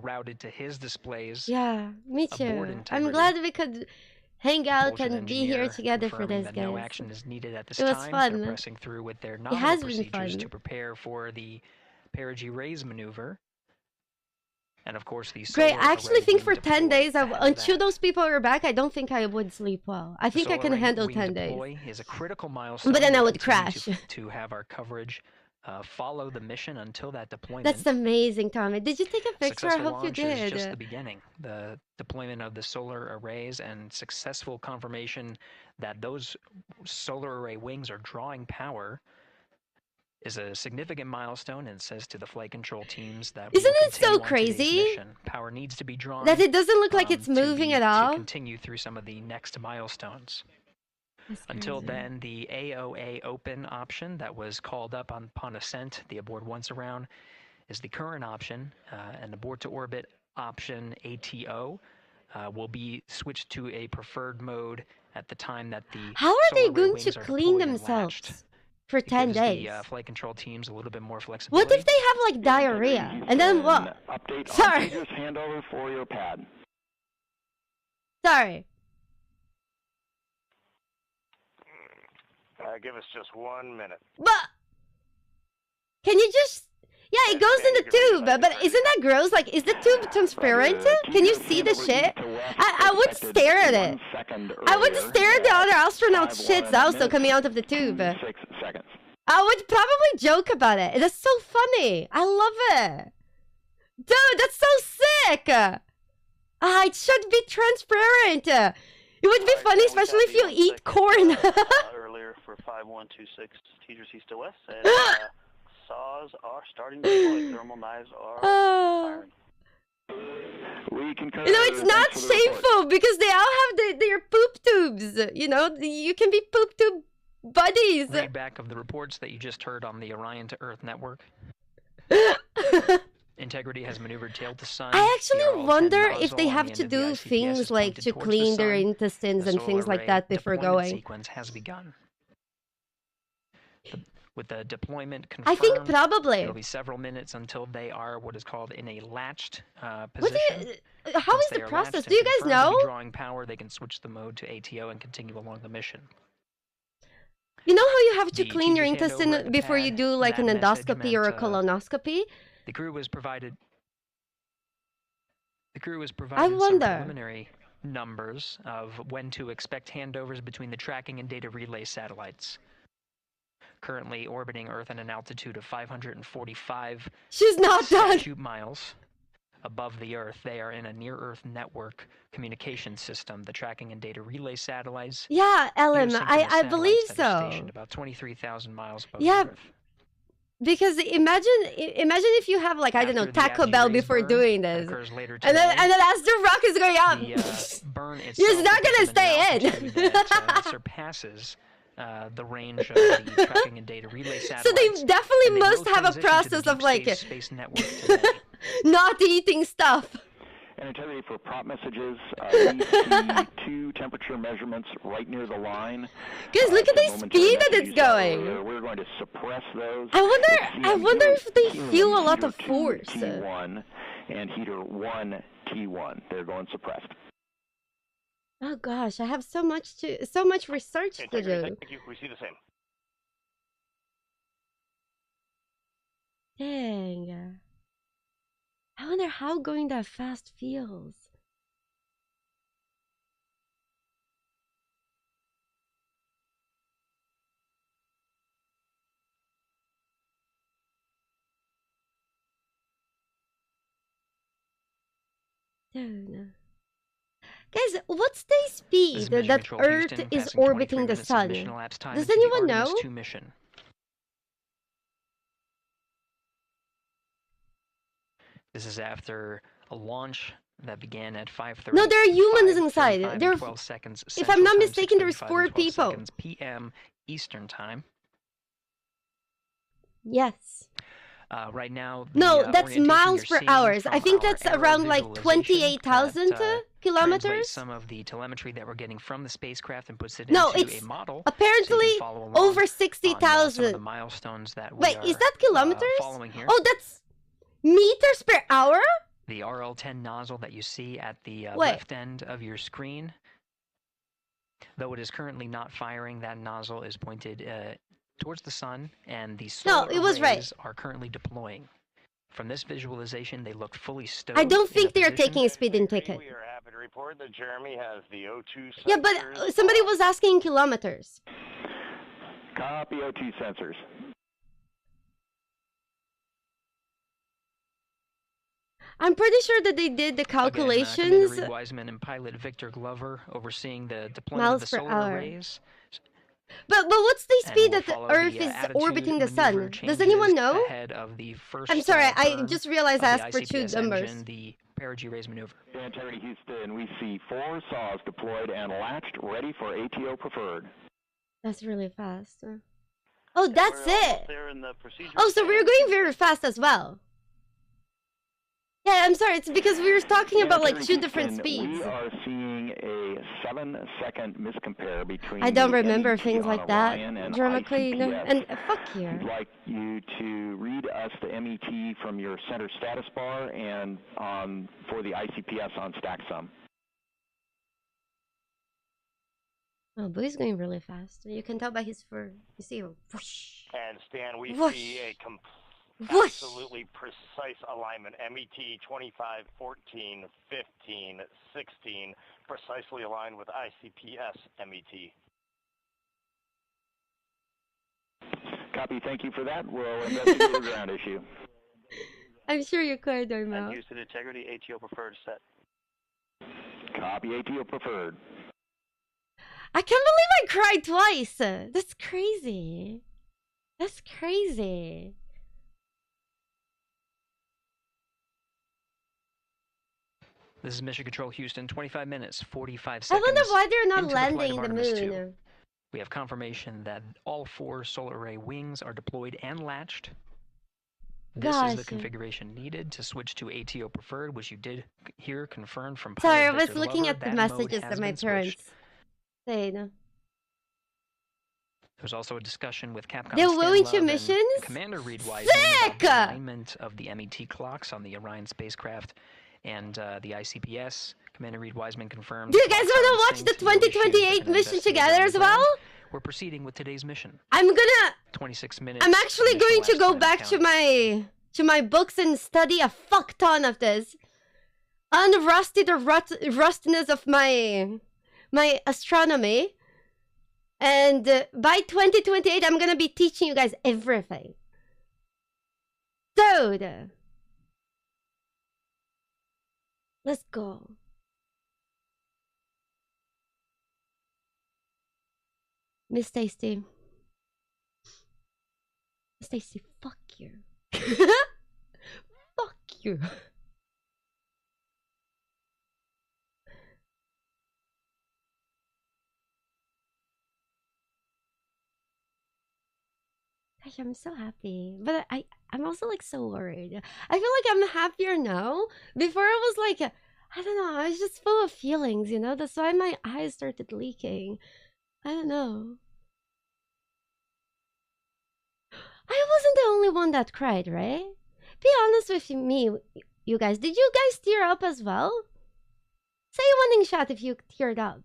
routed to his displays. Yeah, me aboard too. Integrity. I'm glad we could hang out Propulsion and be here engineer together for confirming this, that no guys. action is needed at this It was time. fun. They're pressing through with their It nominal has been procedures fun. to prepare for the perigee raise maneuver. And of course, these Great. solar I actually array think wing for 10 days, deploy until those people are back, I don't think I would sleep well. I think I solar can array handle wing 10 days. deploy is a critical milestone. But then I We would continue crash. to have our coverage follow the mission until that deployment. That's amazing, Tommy. Did you take a picture? I Successful hope you launch is did. just the beginning. The deployment of the solar arrays and successful confirmation that those solar array wings are drawing power is a significant milestone, and says to the flight control teams that Isn't we will it so continue on today's crazy mission. Power needs to be drawn that it doesn't look like it's moving at to all? continue through some of the next milestones. That's Until crazy. then, the AOA open option that was called up upon ascent, the aboard once around, is the current option, and aboard to orbit option ATO will be switched to a preferred mode at the time that the How are they solar array going wings to are clean deployed and latched. themselves for 10 Gives days? the flight control teams a little bit more flexibility. What if they have like diarrhea? And then what? Update Sorry. on Tejas handover for your pad. Sorry. Give us just 1 minute. But can you just... Yeah, it goes in the tube, but isn't that gross? Like, is the tube transparent? Can you see the shit? I would stare at it. I would stare at the other astronaut shits also coming out of the tube. 6 seconds. I would probably joke about it. That's so funny. I love it. Dude, that's so sick. It should be transparent. It would be funny, especially if you eat corn. Earlier for 5126 Teachers East to West said saws are starting to deploy. Thermal knives are firing. We concur. You know, it's not shameful because they all have their poop tubes. You know, you can be poop tube buddies. Read back of the reports that you just heard on the Orion to Earth network. Integrity has maneuvered tail to sun. I actually wonder if they nozzle on have the to end of the do ICPS things is like pointed to towards clean the their sun. intestines The and things solar like that array before deployment going. sequence has begun. With the deployment I confirmed, think probably. it'll be several minutes until they are what is called in a latched What position. how Once is they the are process? latched Do you and guys confirmed to be know? drawing power, they can switch the mode to ATO and continue along the mission. You know how you have to The clean your teachers hand over intestine the before you pad. do like an That message endoscopy or a meant, colonoscopy? The crew was provided I some wonder. preliminary numbers of when to expect handovers between the tracking and data relay satellites. Currently orbiting Earth at an altitude of 545 She's not done. statute miles. above the Earth. They are in a near-Earth network communication system. The tracking and data relay satellites. Yeah, Ellen, I believe so. Stationed about 23,000 miles above yeah, the Earth. Because imagine if you have like, I don't know, Taco Bell before doing this, and then as the rock is going up, the burn itself, you're not gonna stay in. That, surpasses the range of the tracking and data relay satellites. So they definitely must have a process of like space network not eating stuff. And integrity for prop messages, we see 2 temperature measurements right near the line. Guys, look at the speed that it's going. We're going to suppress those. I wonder if they feel a lot of force. T1 and heater 1 T1. They're going suppressed. Oh gosh, I have so much research to do. Thank you. We see the same. Dang. I wonder how going that fast feels. Dude. Guys, what's the speed that Earth is orbiting the sun? Does anyone know? This is after a launch that began at 5:30. No, there are humans inside. There are, 12 seconds. If I'm not mistaken, there's 4 people. PM Eastern time. Yes. Right now. No, that's miles per hour. I think that's around like 28,000 kilometers. Some of the telemetry that we're getting from the spacecraft and puts it no, into it's a model. Apparently over 60,000. The milestones that we Wait, is that kilometers? Following here. Oh, that's meters per hour? The RL-10 nozzle that you see at the left end of your screen, though it is currently not firing, that nozzle is pointed towards the sun, and the solar arrays are currently deploying. From this visualization, they look fully stowed. I don't think they are taking a speeding ticket. We are happy to report that Jeremy has the O2 sensors. Yeah, but somebody was asking kilometers. Copy O2 sensors. I'm pretty sure that they did the calculations. Commander Reed Wiseman and pilot Victor Glover overseeing the deployment of the solar arrays. But what's the speed that the Earth is orbiting the sun? Does anyone know? I'm sorry, I just realized I asked for 2 numbers. The perigee raise maneuver. Integrity Houston, we see 4 saws deployed and latched, ready for ATO preferred. That's really fast. Oh, that's it. Oh, so we're going very fast as well. Yeah, I'm sorry. It's because we were talking about like 2 different speeds. We are seeing a 7-second miscompare between. I don't remember things like that. Drama queen, and fuck you. I'd like you to read us the MET from your center status bar and for the ICPS on StackSum. Oh, Boo's going really fast. You can tell by his fur. You see, whoosh. And Stan, we Whoosh. see a Whoosh. absolutely precise alignment. MET 25, 14, 15, 16, precisely aligned with ICPS MET. Copy. Thank you for that. We'll investigate the ground issue. I'm sure you could, And Houston integrity ATO preferred set. Copy. ATO preferred. I can't believe I cried twice. That's crazy. That's crazy. This is Mission Control Houston, 25 minutes, 45 seconds. I wonder why they're not landing the moon. 2. We have confirmation that all 4 solar array wings are deployed and latched. This is the configuration needed to switch to ATO preferred, which you did hear confirmed from pilot Sorry, I was Victor looking Glover. at the That messages mode that my has been parents switched. said. There's also a discussion with Capcom. They're willing to missions? Commander Reed Wiseman about the alignment of the MET clocks on the Orion spacecraft and the ICPS. Commander Reed Wiseman confirmed. Do you guys want to watch the 2028 mission together as well? We're proceeding with today's mission. I'm gonna. 26 minutes. I'm actually going to go back to my books and study a fuck ton of this. Unrusty the rustiness of my astronomy. And by 2028, I'm gonna be teaching you guys everything. So, Let's go. Miss Tasty. Miss Tasty, fuck you. Fuck you. Gosh, I'm so happy. But I'm also like so worried. I feel like I'm happier now. Before I was like, I don't know, I was just full of feelings, you know? That's why my eyes started leaking. I don't know. I wasn't the only one that cried, right? Be honest with me, you guys. Did you guys tear up as well? Say one in chat if you teared up.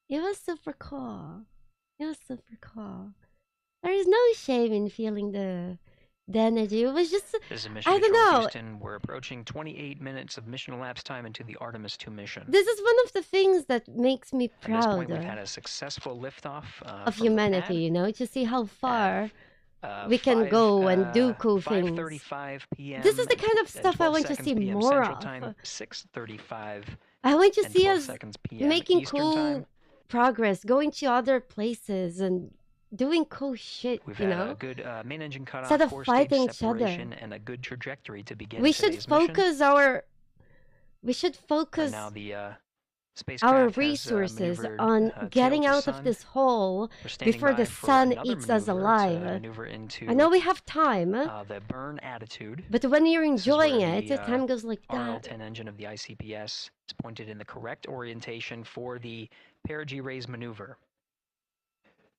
It was super cool. It was super cool. There is no shame in feeling the energy. It was just, This is Mission I don't Control know. Houston. We're approaching 28 minutes of mission elapsed time into the Artemis II mission. This is one of the things that makes me At this point, proud we've had a successful liftoff of from the humanity, pad. you know, to see how far we can go and do cool things. 5:35 p.m. This is the kind of and stuff I 12 want to seconds see PM more Central of. Time, 6:35. I want to and see 12 us seconds PM making Eastern cool Time. progress, going to other places and doing cool shit, We've you had know? a good main-engine cutoff, Instead of core fighting stage each other. separation, and a good trajectory to begin We should today's mission. focus our Right now, the spacecraft our has, resources maneuvered, on tail getting to out sun. of this hole We're standing before the by for sun another eats us maneuver to alive. maneuver into, I know we have time, the burn attitude. but when you're This is where enjoying it, the, time goes like that. RL-10 engine of the ICPS is pointed in the correct orientation for the perigee raise maneuver.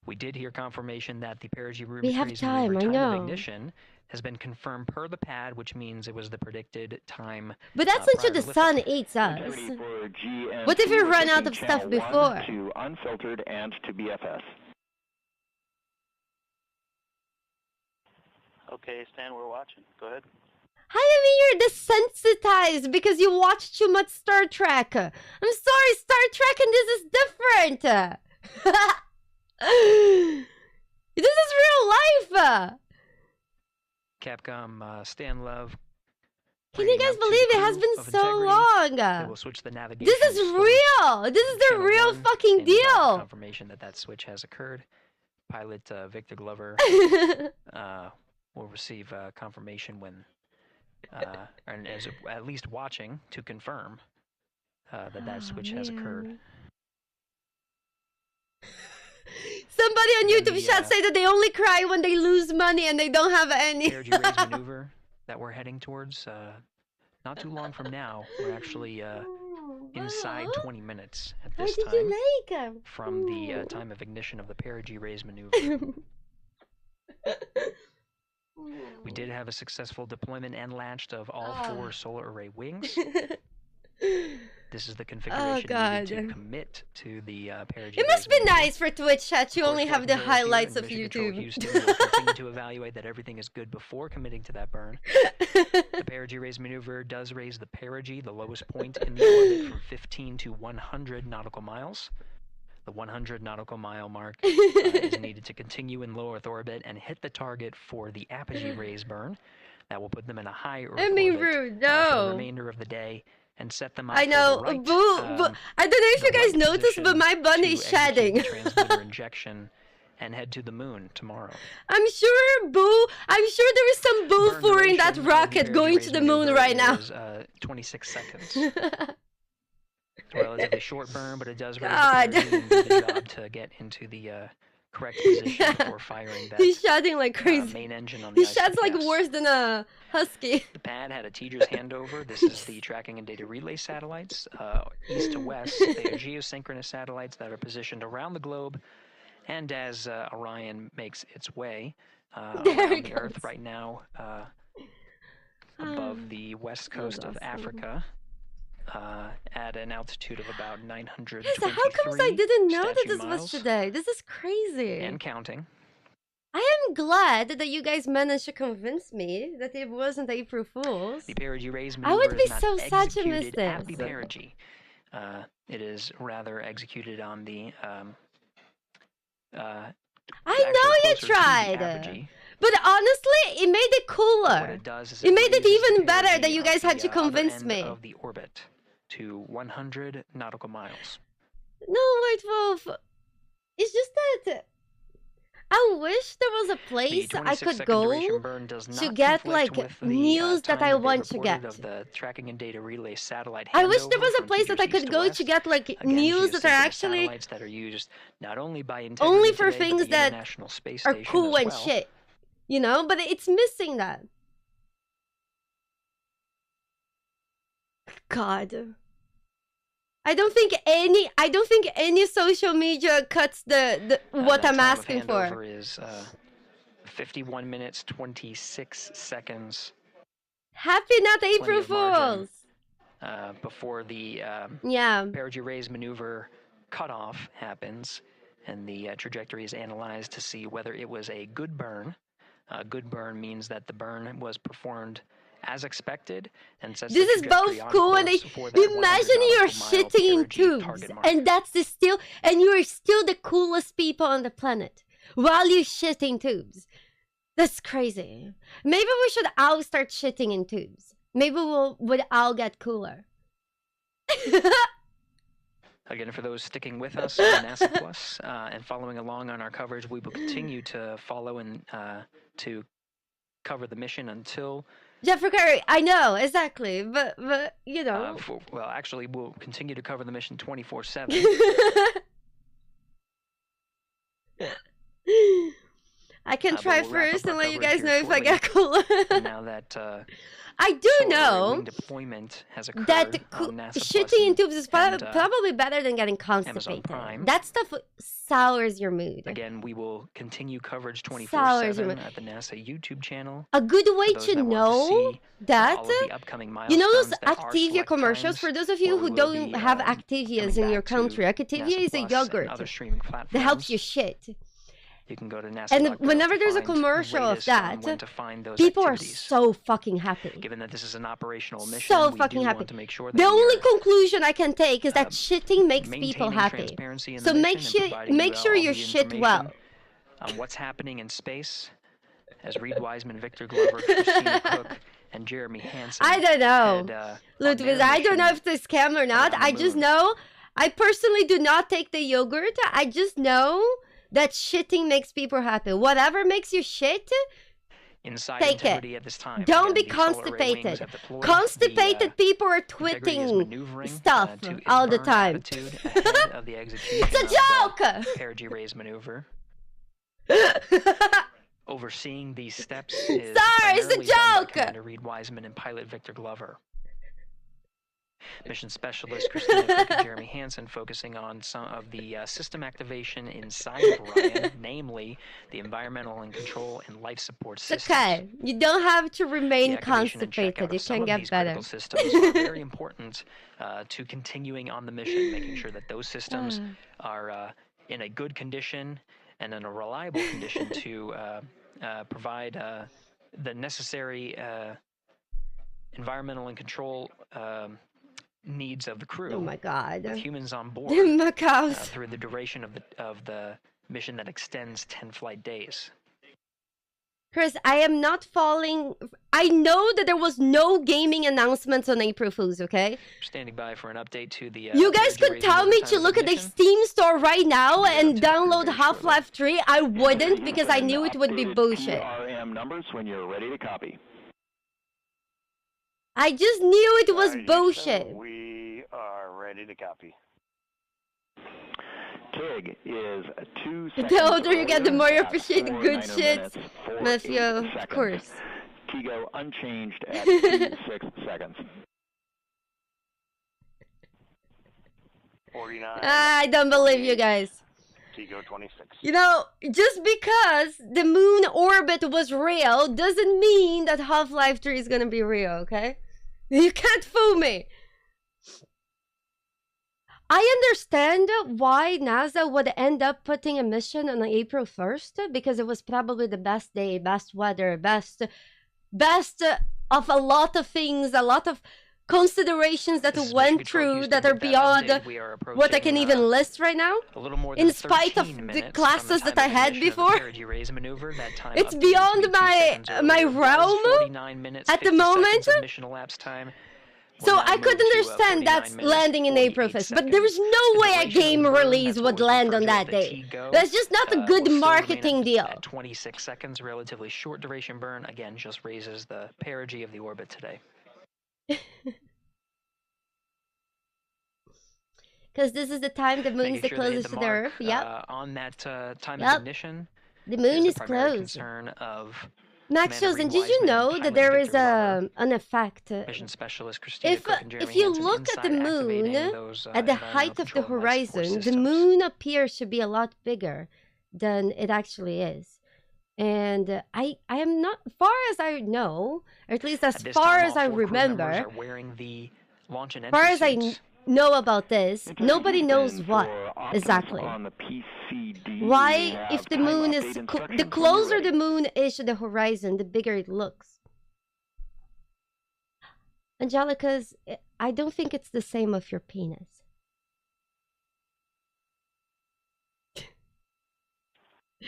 We did hear confirmation that the perigee We have raise time, maneuver I time of know. ignition has been confirmed per the pad, which means it was the predicted time. But that's until the sun eats us. What if we run out of stuff before? To unfiltered and to BFS. Okay, Stan, we're watching. Go ahead. Hi, I mean, you're desensitized because you watch too much Star Trek. I'm sorry, Star Trek and this is different. This is real life. Capcom Stan Love. Can you guys believe it has been so long? They will switch the navigation. This is real. This is the real fucking deal. Confirmation that that switch has occurred. Pilot Victor Glover will receive confirmation when, and is at least watching to confirm that switch has occurred. Somebody on YouTube chat say that they only cry when they lose money and they don't have any. Perigee raise maneuver that we're heading towards. Not too long from now, we're actually inside 20 minutes at this time. How did you like from the time of ignition of the perigee raise maneuver. We did have a successful deployment and launched of all 4 solar array wings. This is the configuration needed to commit to the perigee. It must be nice for Twitch chat. You only have the highlights of Mission YouTube. Houston will continue to evaluate that everything is good before committing to that burn. The perigee raise maneuver does raise the perigee, the lowest point in the orbit, from 15 to 100 nautical miles. The 100 nautical mile mark is needed to continue in low Earth orbit and hit the target for the apogee raise burn. That will put them in a high Earth I mean, orbit rude, for the no. remainder of the day and set them up I know, for the right, boo. I don't know if you guys noticed, but my bunny is shedding. transmitter injection and head to the moon tomorrow. I'm sure, boo. I'm sure there is some boo for in that rocket going to the moon right now. 26 seconds. It's a relatively short burn, but it does raise God. the perigee and do the job to get into the correct position before firing that He's shouting like crazy. main engine on the He shouts like ICPS. worse than a husky. The pad had a teacher's handover. This is the tracking and data relay satellites, east to west. They are geosynchronous satellites that are positioned around the globe. And as Orion makes its way around the Earth right now, above the west coast of Africa, at an altitude of about 923 Yes, how comes I didn't know that statute this miles, was today? This is crazy. and counting. I am glad that you guys managed to convince me that it wasn't April Fool's. The perigee raise I maneuver would be is not so sad to miss executed at the this. perigee. It is rather executed on the I know you tried. But honestly, it made it cooler. It made it even better that you guys had to convince me. Of the orbit to 100 nautical miles. No, White Wolf. It's just that I wish there was a place I could go to get like news that I want to get. Of the tracking and data relay satellite I wish there was a place that I could go to get like news that are actually that are used not only by only for things that are cool and shit, you know. But it's missing that. God. I don't think any social media cuts the what I'm asking for. Is 51 minutes 26 seconds. Happy not April Fools. Before the perigee raise maneuver cutoff happens, and the trajectory is analyzed to see whether it was a good burn. Good burn means that the burn was performed as expected, and says this is both cool and imagine you're shitting in tubes and and you're still the coolest people on the planet while you shit in tubes. That's crazy. Maybe we should all start shitting in tubes. Maybe we'll all get cooler. Again, for those sticking with us on NASA Plus and following along on our coverage, we will continue to follow and to cover the mission until Jeffrey Curry, I know, exactly, but you know. Well, actually, we'll continue to cover the mission 24/7. I can try first and let you guys know if I get cooler. Now that I do know deployment has occurred that shitting in tubes is probably better than getting constipated. That stuff sours your mood. Again, we will continue coverage 24/7 at the NASA YouTube channel. A good way to know that, you know those Activia commercials? For those of you who don't have Activias in your country, Activia is a yogurt that helps you shit. You can go to NASA. And whenever there's a commercial of that, people are so fucking happy. Given that this is an operational mission, so fucking happy. To make sure that the only conclusion I can take is that shitting makes people happy. So make sure you shit well. On what's happening in space, as Reed Wiseman, Victor Glover, Christina Cook, and Jeremy Hansen. I don't know, Ludwig. I don't know if this scam or not. I just know. I personally do not take the yogurt. I just know that shitting makes people happy. Whatever makes you shit, take it. At this time. Don't be constipated. Constipated people are tweeting stuff all the time. It's a joke! Perigee raise maneuver. Overseeing these steps is it's a joke! Commander Reed Wiseman and pilot Victor Glover. Mission specialist Christina Cook and Jeremy Hansen focusing on some of the system activation inside of Orion, namely the environmental and control and life support systems. Okay, you don't have to remain constipated. You can get better. Critical systems are very important to continuing on the mission, making sure that those systems are in a good condition and in a reliable condition to provide the necessary environmental and control needs of the crew. Oh my God! With humans on board through the duration of the mission that extends 10 flight days. Chris, I am not falling. I know that there was no gaming announcements on April Fools. Okay. Standing by for an update to the. You guys could tell me to look at the Steam store right now and download Half-Life 3. I wouldn't because I knew it would be bullshit. RM numbers when you're ready to copy. I just knew it was bullshit. We are ready to copy. TIG is 2 seconds. The older you get, the more you appreciate good shit. Matthew, of course. Kigo unchanged at 6 seconds. 49. I don't believe you guys. Kigo 26. You know, just because the moon orbit was real doesn't mean that Half-Life 3 is gonna be real, okay? You can't fool me. I understand why NASA would end up putting a mission on April 1st, because it was probably the best day, best weather, best of a lot of things, a lot of considerations that went through that are beyond what I can even list right now, in spite of the classes that I had before. It's beyond my realm at the moment. So I could understand that's landing in April 5th, but there is no way a game release would land on that day. That's just not a good marketing deal. 26 seconds, relatively short duration burn, again, just raises the perigee of the orbit today. Because this is the time the moon is the closest to the Earth. Yep. On that time of ignition, the moon is close. Max shows, and did you know that there is an effect? If you look at the moon at the height of the horizon, the moon appears to be a lot bigger than it actually is. And I am not, far as I know, or at least as far as I remember, far as I know about this, nobody knows what exactly. Why, if the moon is, the closer the moon is to the horizon, the bigger it looks. Angelica's, I don't think it's the same of your penis.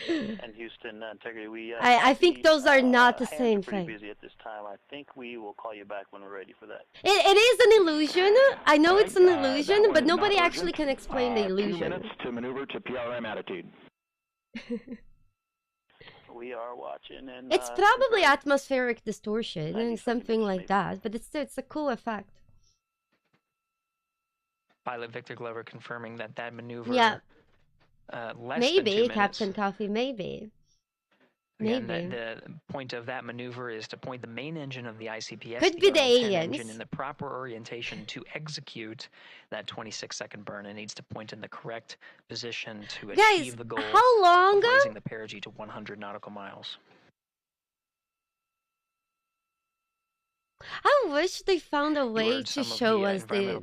And Houston Integrity, I think those are not the same thing. Busy at this time. I think we will call you back when we're ready for that. It is an illusion. I know it's an illusion, but nobody actually can explain the illusion. 2 minutes to maneuver to PRM attitude. We are watching, and it's probably atmospheric distortion and something like that, but it's a cool effect. Pilot Victor Glover confirming that maneuver. Yeah. Maybe, Captain Coffee, maybe. Again, the point of that maneuver is to point the main engine of the ICPS, could be the aliens, engine in the proper orientation to execute that 26-second burn. It needs to point in the correct position to achieve the goal of raising the perigee to 100 nautical miles. I wish they found a way to show us the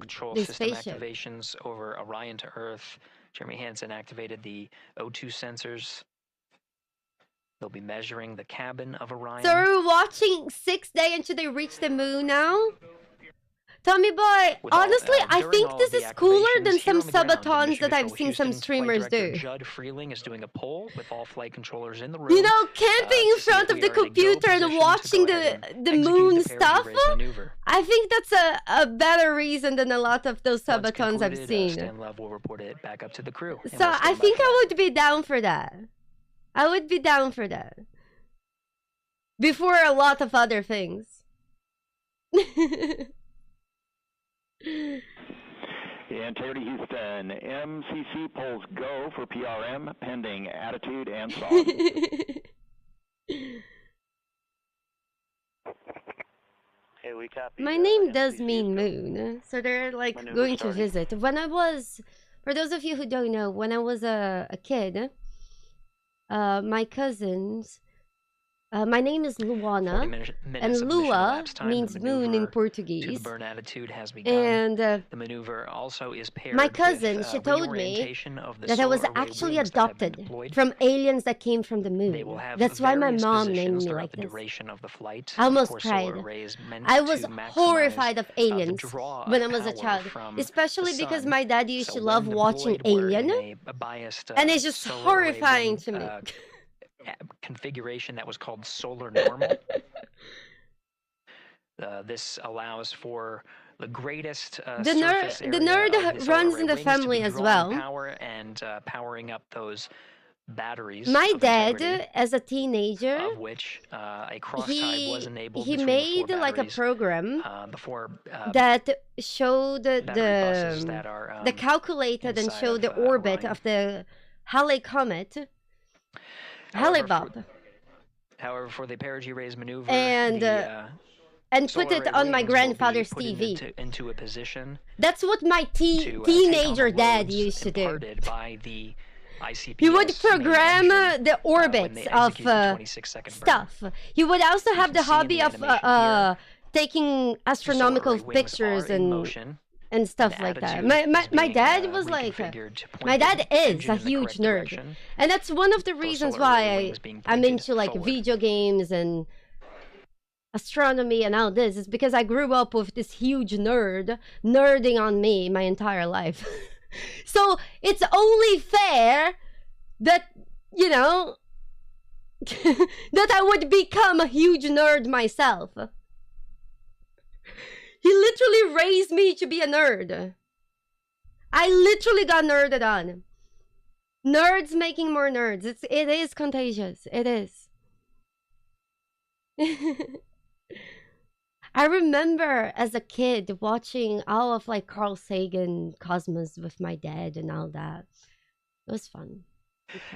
spaceship. Activations over Orion to Earth. Jeremy Hansen activated the O2 sensors. They'll be measuring the cabin of Orion. So we're watching 6 days until they reach the moon now? Tommy Boy, honestly, I think this is cooler than some subathons that I've seen some streamers do. Judd Freeling is doing a poll with all flight controllers in the room. You know, camping in front of the computer and watching the moon stuff, I think that's a better reason than a lot of those subathons I've seen. Stan Love will report it back up to the crew. So I think I would be down for that. I would be down for that. Before a lot of other things. Integrity Houston, MCC polls go for PRM pending attitude and SOS. Hey, we copy. My name does mean moon, so they're like going to visit. When I was, for those of you who don't know, when I was a kid, my cousins, my name is Luana, and Lua means moon in Portuguese. The burn attitude has begun. And the maneuver also is paired my cousin, with, she told me that I was actually adopted from aliens that came from the moon. That's why my mom named me like this. I almost cried. I was horrified of aliens when I was a child, especially because my dad used to love watching Alien, and it's just horrifying to me. Configuration that was called solar normal. This allows for the greatest the nerd runs in the family as well. Power and powering up those batteries. My dad, as a teenager, of which a cross-tie was enabled. He made like a program that showed the calculated and showed the orbit of the Halley comet. However, for the perigee raise maneuver, and put it on my grandfather's TV. Into a position. That's what my teenager dad used to do. By the ICPS he would program the orbits of stuff. He would also have the hobby of taking astronomical pictures and stuff like that. My dad was like, my dad is a huge nerd, and that's one of the reasons why I'm into like video games and astronomy and all this is because I grew up with this huge nerding on me my entire life. So it's only fair that, you know, that I would become a huge nerd myself. He literally raised me to be a nerd. I literally got nerded on. Nerds making more nerds. It is contagious. It is. I remember as a kid watching all of like Carl Sagan Cosmos with my dad and all that. It was fun.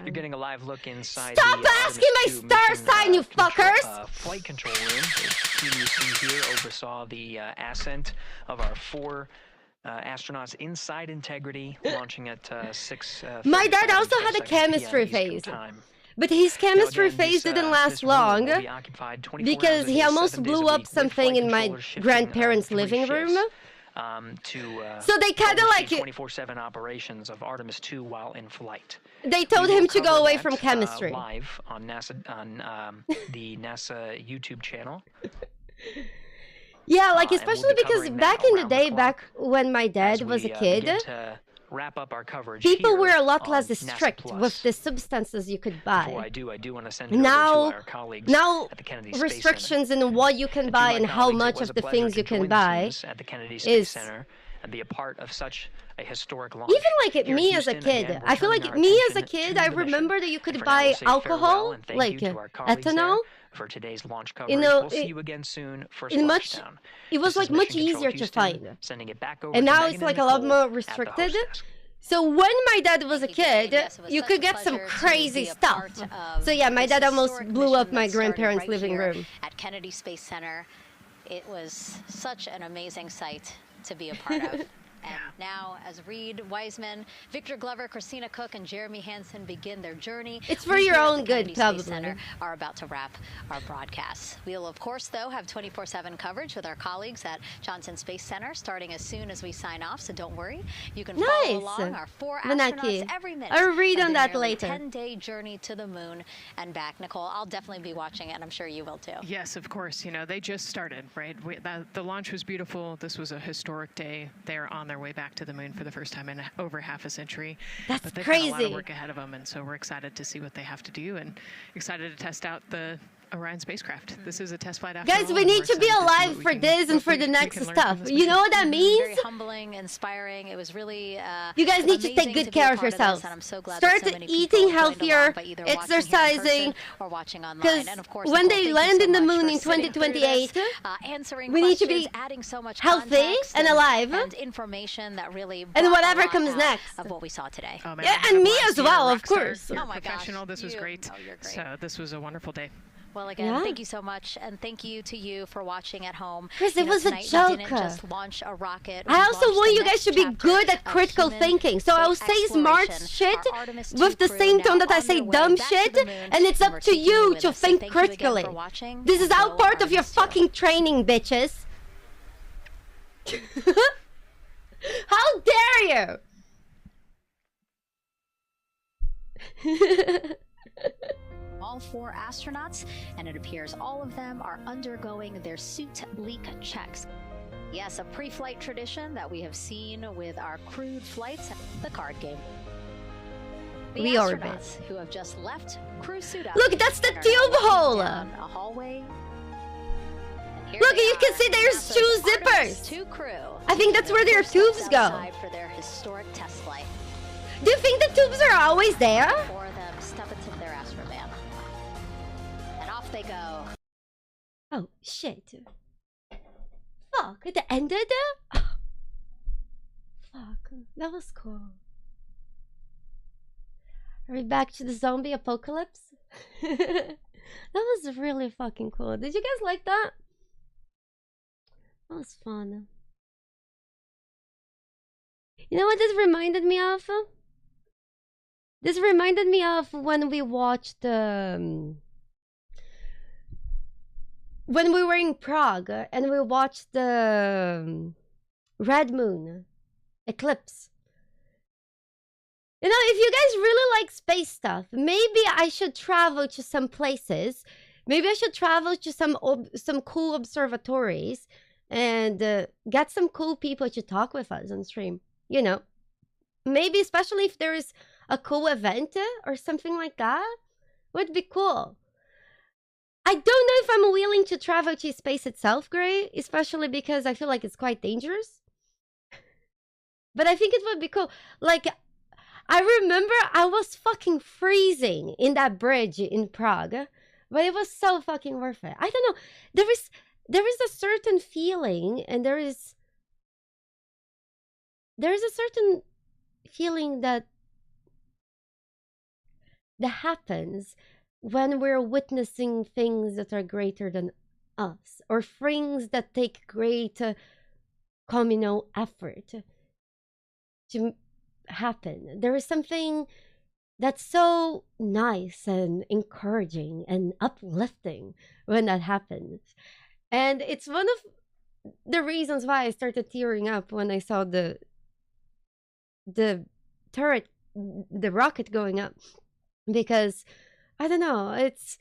You're getting a live look inside. Stop asking my star sign, you fuckers! Flight control room. The team you see here oversaw the ascent of our 4 astronauts inside Integrity, launching at 6. My dad also had a chemistry phase, but his chemistry phase didn't last long because he almost blew up something in my grandparents' living room. So they kind of like 24/7 operations of Artemis II while in flight. They told him to go away from chemistry. Live on NASA the NASA YouTube channel. Yeah, like especially because back in the day, back when my dad was a kid, wrap up our coverage. People were a lot less strict with the substances you could buy. Before I do want to send it over to our colleagues at the Kennedy Space restrictions in what you can buy and how much of the things you can buy at the Kennedy Space Center and be a part of such a historic launch. Even like me as a kid, I feel like me as a kid, I remember that you could buy alcohol, like ethanol. For today's launch coverage, we'll see you again soon for Splashdown. It was like much easier to find. Sending it back over and now it's like a lot more restricted. So when my dad was a kid, you could get some crazy stuff. So yeah, my dad almost blew up my grandparents' living room. At Kennedy Space Center, it was such an amazing sight to be a part of. And now, as Reed Wiseman, Victor Glover, Christina Cook, and Jeremy Hansen begin their journey, it's for your own good, probably. Center are about to wrap our broadcasts. We'll, of course, though, have 24/7 coverage with our colleagues at Johnson Space Center, starting as soon as we sign off. So don't worry, you can follow along our 4 astronauts every minute. I'll read on that later. 10-day journey to the moon and back. Nicole, I'll definitely be watching it, and I'm sure you will too. Yes, of course. You know, they just started, right? The launch was beautiful. This was a historic day. They're on their way back to the moon for the first time in over half a century. That's but they've crazy. got a lot of work ahead of them, and so we're excited to see what they have to do and excited to test out the Orion spacecraft. This is a test flight after Guys, all, we need to be alive for this and for the next stuff. You know what that means? Very humbling, inspiring. It was really you guys need to take good care of yourselves. Start eating healthier, exercising, or watching online. And of course, when they land in the moon in 2028, we need to be healthy and alive, and information that really and whatever comes next of what we saw today. Oh, man, yeah, and me as well, of course. Oh my gosh, professional. This was great. So this was a wonderful day. Well, again, thank you so much, and thank you to you for watching at home. Chris, it was a joke. We didn't just launch a rocket. I also want you guys to be good at critical thinking. So I'll say smart shit with the same tone that I say dumb shit, and it's up to you to think critically. This is all part of your fucking training, bitches. How dare you? All 4 astronauts, and it appears all of them are undergoing their suit leak checks. Yes, a pre-flight tradition that we have seen with our crewed flights, the card game. The astronauts who have just left crew suit up. Look, that's the tube hole. A hallway. Look, you can see there's 2 zippers. I think that's where their tubes go. For their historic test flight. Do you think the tubes are always there? 4 of them step into their astrovan. And off they go. Oh, shit. Fuck, it ended? Fuck, that was cool. Are we back to the zombie apocalypse? That was really fucking cool. Did you guys like that? That was fun. You know what this reminded me of? This reminded me of when we watched when we were in Prague and we watched the red moon eclipse. You know, if you guys really like space stuff, maybe I should travel to some places Maybe I should travel to some cool observatories and get some cool people to talk with us on stream. You know, maybe especially if there is a cool event or something like that, would be cool. I don't know if I'm willing to travel to space itself, Gray, especially because I feel like it's quite dangerous. But I think it would be cool. Like, I remember I was fucking freezing in that bridge in Prague, but it was so fucking worth it. I don't know. There is a certain feeling, and there is a certain feeling that happens when we're witnessing things that are greater than us, or things that take great communal effort to happen. There is something that's so nice and encouraging and uplifting when that happens. And it's one of the reasons why I started tearing up when I saw the turret, the rocket going up, because I don't know, it's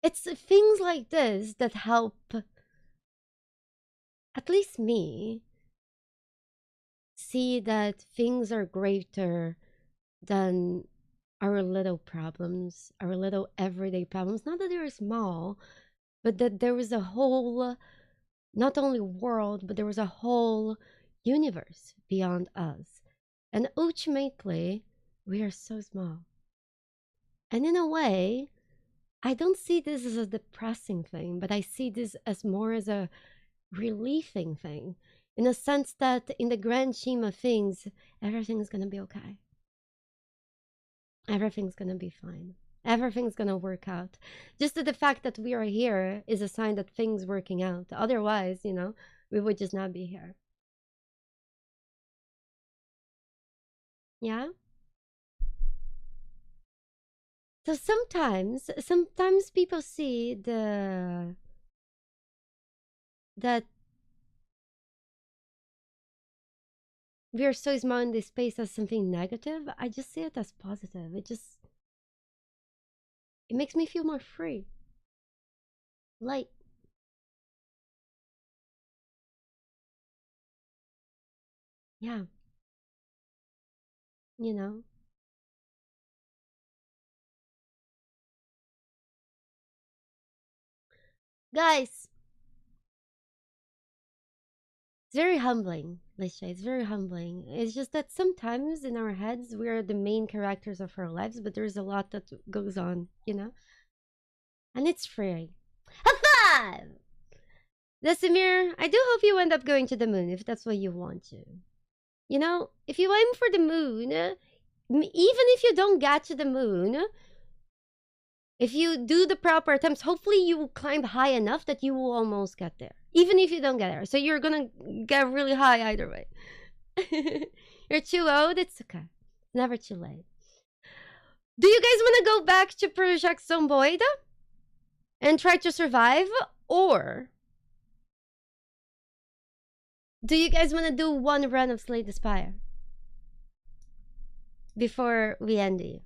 things like this that help at least me see that things are greater than our little problems, our little everyday problems. Not that they're small, but that there is a whole, not only world, but there was a whole universe beyond us. And ultimately, we are so small. And in a way, I don't see this as a depressing thing, but I see this as more as a relieving thing, in a sense that in the grand scheme of things, everything's gonna be okay. Everything's gonna be fine. Everything's gonna work out. Just the fact that we are here is a sign that things working out. Otherwise, you know, we would just not be here. Yeah? So sometimes people see that we are so small in this space as something negative. I just see it as positive. It makes me feel more free. Light. Yeah. You know? Guys, it's very humbling, Lisha. It's very humbling. It's just that sometimes in our heads, we're the main characters of our lives, but there's a lot that goes on, you know? And it's freeing. High five! Desimir, I do hope you end up going to the moon if that's what you want to. You know, if you aim for the moon, even if you don't get to the moon, if you do the proper attempts, hopefully you will climb high enough that you will almost get there. Even if you don't get there. So you're gonna get really high either way. You're too old, it's okay. Never too late. Do you guys want to go back to Project Zomboid and try to survive? Or do you guys want to do one run of Slay the Spire before we end it?